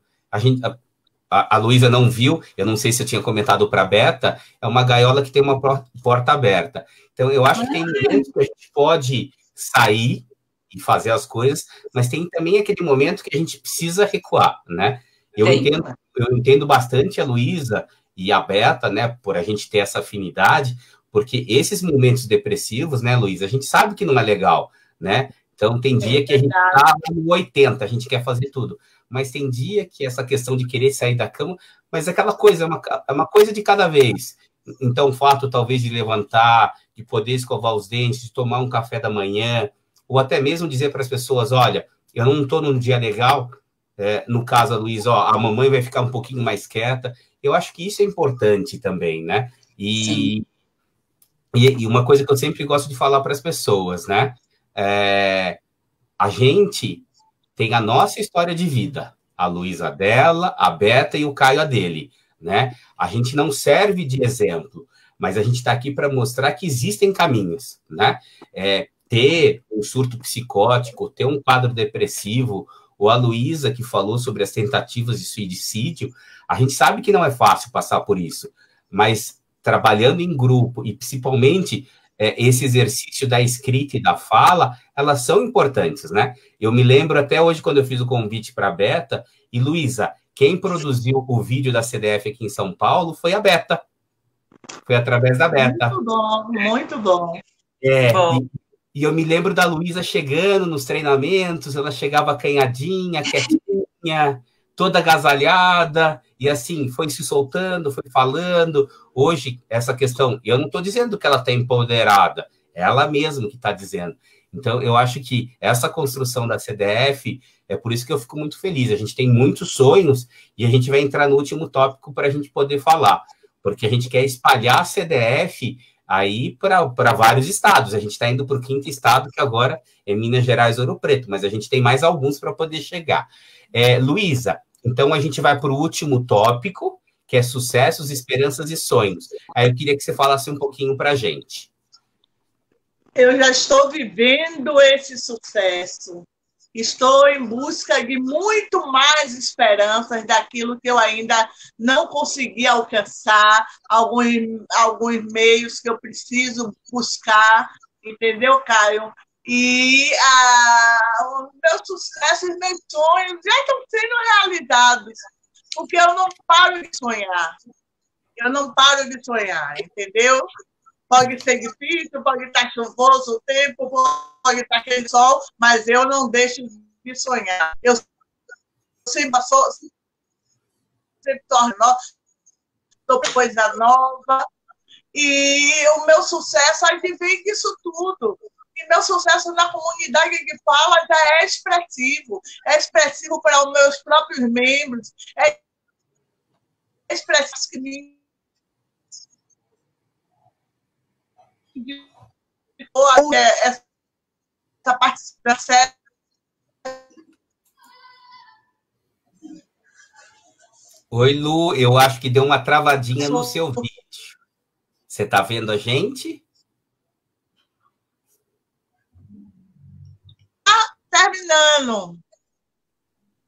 A Luísa não viu, eu não sei se eu tinha comentado para a Beta, é uma gaiola que tem uma porta aberta. Então, eu acho que tem momentos que a gente pode sair e fazer as coisas, mas tem também aquele momento que a gente precisa recuar, né? Eu entendo bastante a Luísa e a Beta, né, por a gente ter essa afinidade, porque esses momentos depressivos, né, Luísa, a gente sabe que não é legal, né? Então, tem dia que a gente está no 80, a gente quer fazer tudo. Mas tem dia que essa questão de querer sair da cama, mas aquela coisa, é uma coisa de cada vez. Então, o fato, talvez, de levantar, de poder escovar os dentes, de tomar um café da manhã, ou até mesmo dizer para as pessoas, olha, eu não estou num dia legal, no caso, a Luísa, a mamãe vai ficar um pouquinho mais quieta. Eu acho que isso é importante também, né? E uma coisa que eu sempre gosto de falar para as pessoas, né? A gente tem a nossa história de vida, a Luísa dela, a Beta e o Caio a dele, né? A gente não serve de exemplo, mas a gente está aqui para mostrar que existem caminhos, né? Ter um surto psicótico, ter um quadro depressivo, ou a Luísa que falou sobre as tentativas de suicídio, a gente sabe que não é fácil passar por isso, mas trabalhando em grupo e principalmente esse exercício da escrita e da fala, elas são importantes, né? Eu me lembro até hoje, quando eu fiz o convite para a Beta, e Luísa, quem produziu o vídeo da CDF aqui em São Paulo foi a Beta. Foi através da Beta. Muito bom, muito bom. E eu me lembro da Luísa chegando nos treinamentos, ela chegava acanhadinha, quietinha, toda agasalhada, e assim, foi se soltando, foi falando. Hoje, essa questão, eu não estou dizendo que ela está empoderada, é ela mesma que está dizendo. Então, eu acho que essa construção da CDF, é por isso que eu fico muito feliz. A gente tem muitos sonhos, e a gente vai entrar no último tópico para a gente poder falar, porque a gente quer espalhar a CDF aí para vários estados. A gente está indo para o 5º estado, que agora é Minas Gerais, Ouro Preto, mas a gente tem mais alguns para poder chegar. Luísa, então a gente vai para o último tópico, que é sucessos, esperanças e sonhos. Aí eu queria que você falasse um pouquinho para a gente. Eu já estou vivendo esse sucesso. Estou em busca de muito mais esperanças daquilo que eu ainda não consegui alcançar, alguns meios que eu preciso buscar, entendeu, Caio? E os meus sucessos, meus sonhos já estão sendo realizados, porque eu não paro de sonhar. Eu não paro de sonhar, entendeu? Pode ser difícil, pode estar chuvoso o tempo, pode estar aquele sol, mas eu não deixo de sonhar. Eu sempre torno coisa nova. E o meu sucesso advém disso tudo. E meu sucesso na comunidade de fala já é expressivo. É expressivo para os meus próprios membros. É expressivo que me essa participação. Oi, Lu, eu acho que deu uma travadinha no seu vídeo. Você está vendo a gente? Terminando.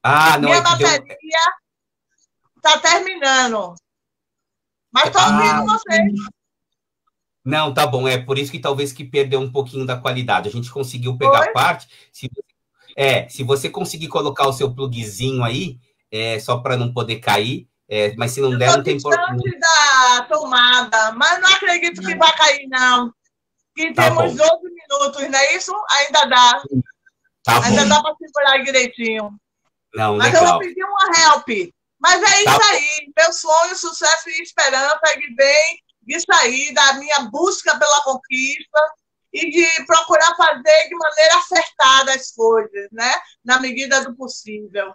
Não, minha bateria está terminando. Mas estou ouvindo vocês. Não, tá bom. É por isso que talvez que perdeu um pouquinho da qualidade. A gente conseguiu pegar parte. Se você conseguir colocar o seu plugzinho aí, só para não poder cair, mas se não der, não tem problema. Da tomada, mas não acredito que vai cair, não. Que temos 12 minutos, não é isso? Ainda dá. Ainda dá para segurar direitinho. Não, mas legal. Eu vou pedir uma help. Mas é isso aí. Meu sonho, sucesso e esperança que vem de sair da minha busca pela conquista e de procurar fazer de maneira acertada as coisas, né? Na medida do possível.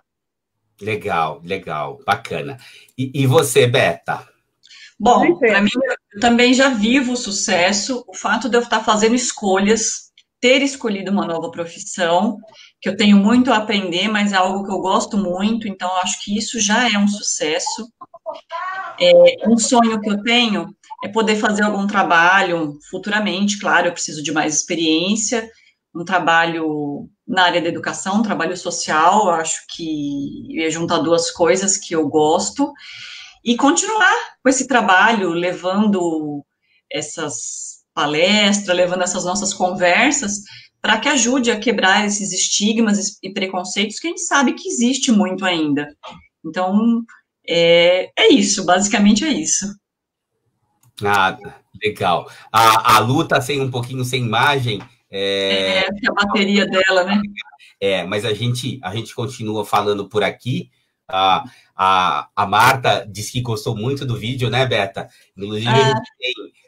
Legal, legal, bacana. E você, Beta? Bom, para mim, eu também já vivo o sucesso, o fato de eu estar fazendo escolhas, ter escolhido uma nova profissão, que eu tenho muito a aprender, mas é algo que eu gosto muito, então eu acho que isso já é um sucesso. Um sonho que eu tenho é poder fazer algum trabalho futuramente, claro, eu preciso de mais experiência, um trabalho na área da educação, um trabalho social. Eu acho que ia juntar duas coisas que eu gosto, e continuar com esse trabalho, levando essas palestras, levando essas nossas conversas, para que ajude a quebrar esses estigmas e preconceitos que a gente sabe que existe muito ainda. Então, é isso, basicamente é isso. Ah, legal. A Lu tá um pouquinho sem imagem. A bateria dela, né? Mas a gente continua falando por aqui. A Marta disse que gostou muito do vídeo, né, Beta? Inclusive,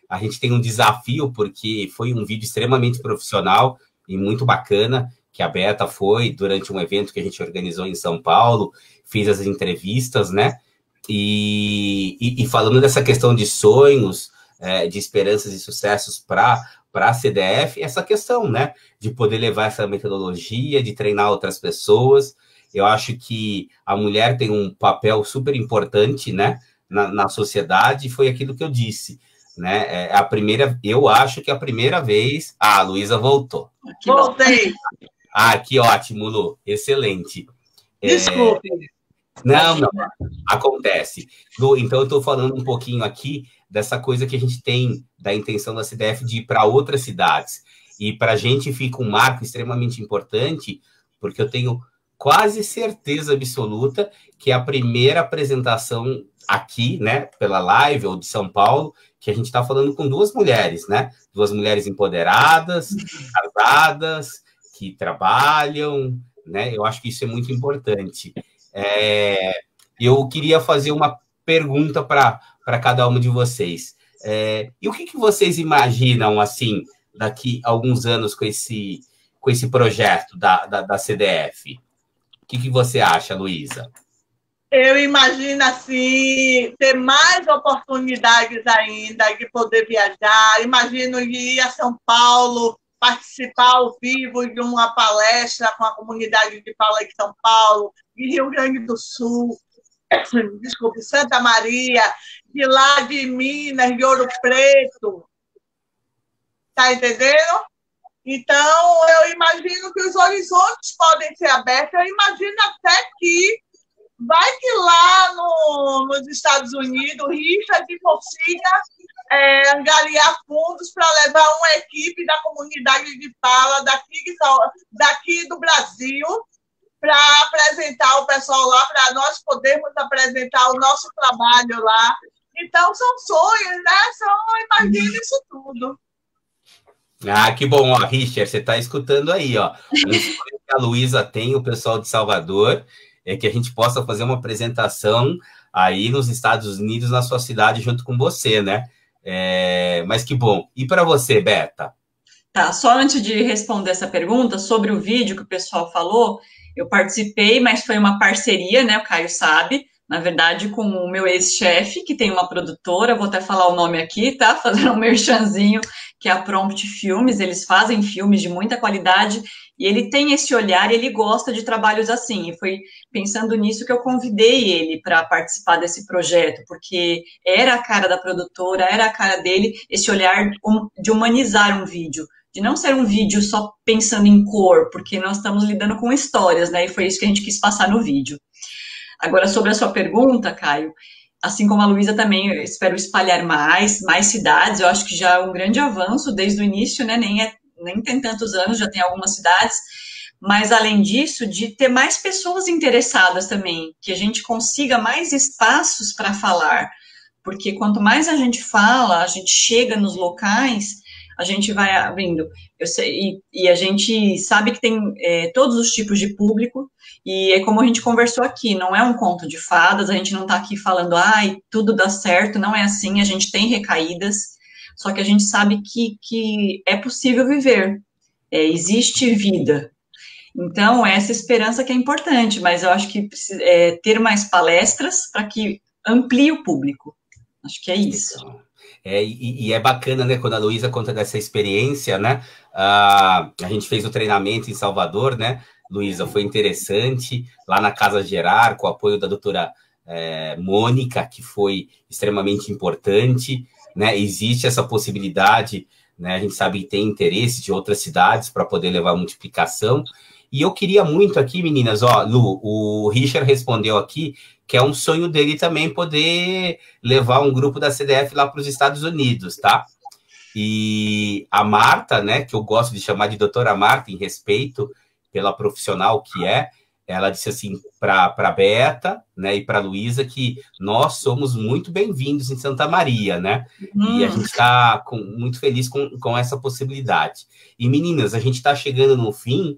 a gente tem um desafio, porque foi um vídeo extremamente profissional e muito bacana, que a Beta foi durante um evento que a gente organizou em São Paulo, fez as entrevistas, né? E falando dessa questão de sonhos, de esperanças e sucessos para a CDF, essa questão, né, de poder levar essa metodologia, de treinar outras pessoas. Eu acho que a mulher tem um papel super importante, né, na sociedade, e foi aquilo que eu disse, né? Eu acho que a primeira vez... a Luísa voltou. Voltei. Que ótimo, Lu, excelente. Desculpe. Não, acontece. Lu, então eu estou falando um pouquinho aqui dessa coisa que a gente tem, da intenção da CDF de ir para outras cidades. E para a gente fica um marco extremamente importante, porque eu tenho quase certeza absoluta que é a primeira apresentação aqui, né, pela live ou de São Paulo, que a gente está falando com duas mulheres, né? Duas mulheres empoderadas, casadas, que trabalham, né? Eu acho que isso é muito importante. Eu queria fazer uma pergunta para cada uma de vocês. E o que vocês imaginam, assim, daqui a alguns anos com esse projeto da CDF? O que você acha, Luísa? Eu imagino, assim, ter mais oportunidades ainda de poder viajar. Imagino ir a São Paulo, participar ao vivo de uma palestra com a comunidade de fala de São Paulo, de Rio Grande do Sul, desculpe, Santa Maria, de lá de Minas, de Ouro Preto. Tá entendendo? Então, eu imagino que os horizontes podem ser abertos. Eu imagino até que vai que lá nos Estados Unidos, Richard consiga angariar fundos para levar uma equipe da comunidade de fala daqui do Brasil para apresentar o pessoal lá, para nós podermos apresentar o nosso trabalho lá. Então, são sonhos, né? Imagina isso tudo. Que bom, ó, Richard, você está escutando aí, ó. O sonho que a Luísa tem, o pessoal de Salvador, é que a gente possa fazer uma apresentação aí nos Estados Unidos, na sua cidade, junto com você, né? Mas que bom. E para você, Beta? Tá, só antes de responder essa pergunta, sobre o vídeo que o pessoal falou, eu participei, mas foi uma parceria, né? O Caio sabe, na verdade, com o meu ex-chefe, que tem uma produtora, vou até falar o nome aqui, tá? Fazendo um merchanzinho, que é a Prompt Filmes. Eles fazem filmes de muita qualidade, e ele tem esse olhar, e ele gosta de trabalhos assim, e foi pensando nisso que eu convidei ele para participar desse projeto, porque era a cara da produtora, era a cara dele, esse olhar de humanizar um vídeo, de não ser um vídeo só pensando em cor, porque nós estamos lidando com histórias, né, e foi isso que a gente quis passar no vídeo. Agora, sobre a sua pergunta, Caio, assim como a Luísa também, eu espero espalhar mais cidades. Eu acho que já é um grande avanço desde o início, né? Nem tem tantos anos, já tem algumas cidades. Mas, além disso, de ter mais pessoas interessadas também, que a gente consiga mais espaços para falar. Porque quanto mais a gente fala, a gente chega nos locais, a gente vai abrindo. E a gente sabe que tem todos os tipos de público, e é como a gente conversou aqui, não é um conto de fadas, a gente não está aqui falando, tudo dá certo, não é assim, a gente tem recaídas, só que a gente sabe que é possível viver, existe vida. Então, essa esperança que é importante, mas eu acho que ter mais palestras para que amplie o público. Acho que é isso. E é bacana, né, quando a Luísa conta dessa experiência, né? A gente fez o treinamento em Salvador, né, Luísa? Foi interessante, lá na Casa Gerar, com o apoio da doutora Mônica, que foi extremamente importante, né? Existe essa possibilidade, né? A gente sabe que tem interesse de outras cidades para poder levar a multiplicação. E eu queria muito aqui, meninas, ó, Lu, o Richard respondeu aqui que é um sonho dele também poder levar um grupo da CDF lá para os Estados Unidos, tá? E a Marta, né, que eu gosto de chamar de doutora Marta, em respeito pela profissional que é, ela disse assim para a Beta, né, e para a Luísa que nós somos muito bem-vindos em Santa Maria, né? E a gente está muito feliz com essa possibilidade. E meninas, a gente está chegando no fim.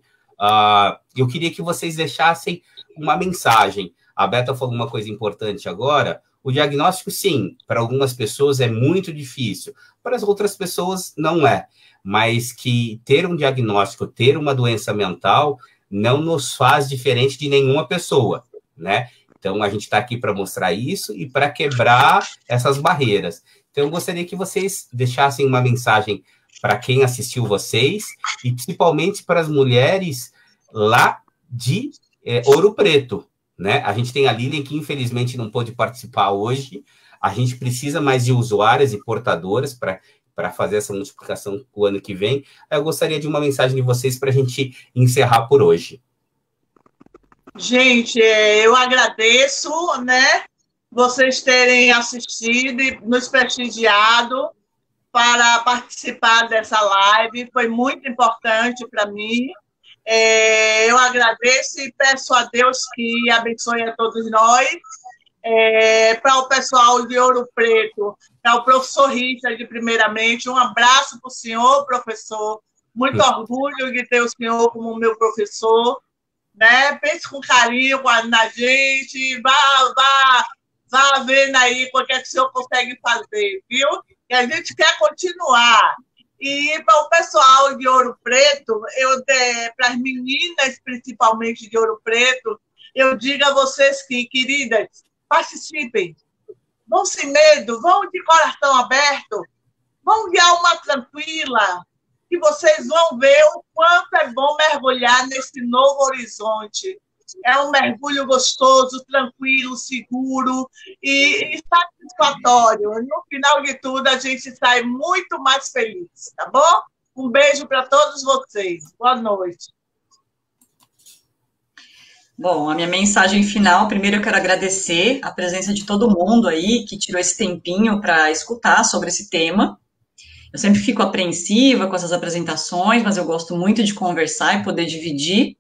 Eu queria que vocês deixassem uma mensagem. A Beta falou uma coisa importante agora. O diagnóstico, sim, para algumas pessoas é muito difícil, para as outras pessoas não é. Mas que ter um diagnóstico, ter uma doença mental, não nos faz diferente de nenhuma pessoa, né? Então, a gente está aqui para mostrar isso e para quebrar essas barreiras. Então, eu gostaria que vocês deixassem uma mensagem para quem assistiu vocês e principalmente para as mulheres lá de Ouro Preto, né? A gente tem a Lilian, que infelizmente não pôde participar hoje. A gente precisa mais de usuárias e portadoras para fazer essa multiplicação o ano que vem. Eu gostaria de uma mensagem de vocês para a gente encerrar por hoje. Gente, eu agradeço, né, vocês terem assistido e nos prestigiado para participar dessa live. Foi muito importante para mim. Eu agradeço e peço a Deus que abençoe a todos nós. Para o pessoal de Ouro Preto, para o professor Richard, primeiramente, um abraço para o senhor, professor. Muito orgulho de ter o senhor como meu professor, né? Pense com carinho na gente, vá vendo aí o que é que o senhor consegue fazer, viu? E a gente quer continuar. E para o pessoal de Ouro Preto, para as meninas, principalmente de Ouro Preto, eu digo a vocês que, queridas, participem, vão sem medo, vão de coração aberto, vão de alma tranquila, que vocês vão ver o quanto é bom mergulhar nesse novo horizonte. É um mergulho gostoso, tranquilo, seguro e satisfatório. No final de tudo, a gente sai muito mais feliz, tá bom? Um beijo para todos vocês. Boa noite. Bom, a minha mensagem final, primeiro eu quero agradecer a presença de todo mundo aí que tirou esse tempinho para escutar sobre esse tema. Eu sempre fico apreensiva com essas apresentações, mas eu gosto muito de conversar e poder dividir.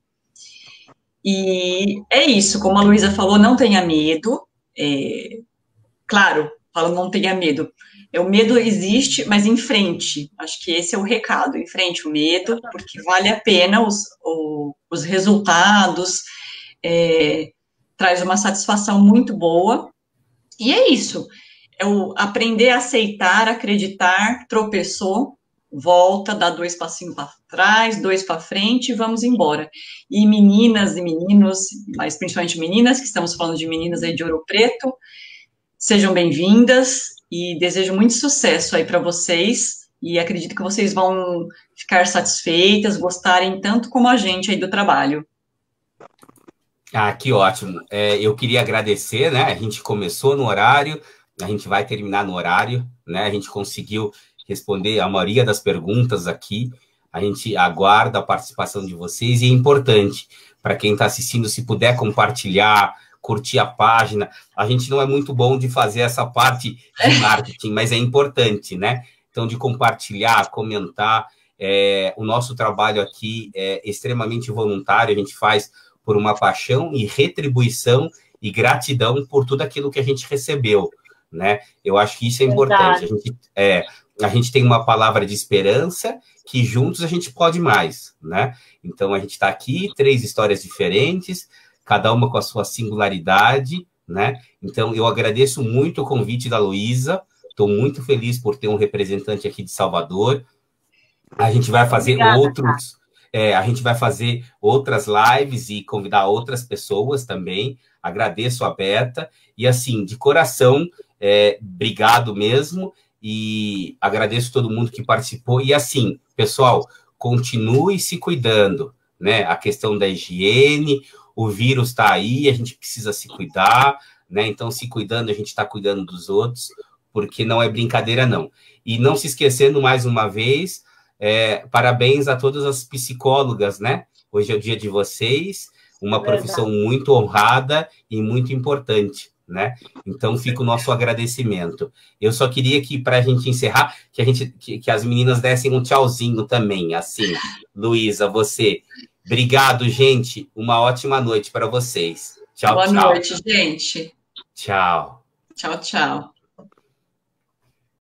E é isso, como a Luísa falou, não tenha medo. Claro, falo não tenha medo. O medo existe, mas enfrente. Acho que esse é o recado, enfrente o medo, porque vale a pena os resultados. Traz uma satisfação muito boa, e é isso, aprender a aceitar, acreditar, tropeçou, volta, dá 2 passinhos para trás, 2 para frente e vamos embora. E meninas e meninos, mas principalmente meninas, que estamos falando de meninas aí de Ouro Preto, sejam bem-vindas e desejo muito sucesso aí para vocês, e acredito que vocês vão ficar satisfeitas, gostarem tanto como a gente aí do trabalho. Que ótimo. Eu queria agradecer, né? A gente começou no horário, a gente vai terminar no horário, né? A gente conseguiu responder a maioria das perguntas aqui. A gente aguarda a participação de vocês e é importante para quem está assistindo, se puder compartilhar, curtir a página. A gente não é muito bom de fazer essa parte de marketing, mas é importante, né? Então, de compartilhar, comentar. O nosso trabalho aqui é extremamente voluntário, a gente faz por uma paixão e retribuição e gratidão por tudo aquilo que a gente recebeu, né? Eu acho que isso é importante. A gente tem uma palavra de esperança que juntos a gente pode mais, né? Então, a gente está aqui, 3 histórias diferentes, cada uma com a sua singularidade, né? Então, eu agradeço muito o convite da Luísa, estou muito feliz por ter um representante aqui de Salvador. A gente vai fazer a gente vai fazer outras lives e convidar outras pessoas também. Agradeço a Beta. E, assim, de coração, obrigado mesmo. E agradeço todo mundo que participou. E, assim, pessoal, continue se cuidando, né? A questão da higiene, o vírus está aí, a gente precisa se cuidar, né? Então, se cuidando, a gente está cuidando dos outros. porque não é brincadeira, não. E não se esquecendo, mais uma vez, parabéns a todas as psicólogas, né? Hoje é o dia de vocês, uma profissão muito honrada e muito importante, né? Então, fica o nosso agradecimento. Eu só queria que, para a gente encerrar, que as meninas dessem um tchauzinho também, assim. Luísa, você. Obrigado, gente. Uma ótima noite para vocês. Tchau, Boa tchau. noite, gente. Tchau. Tchau, tchau.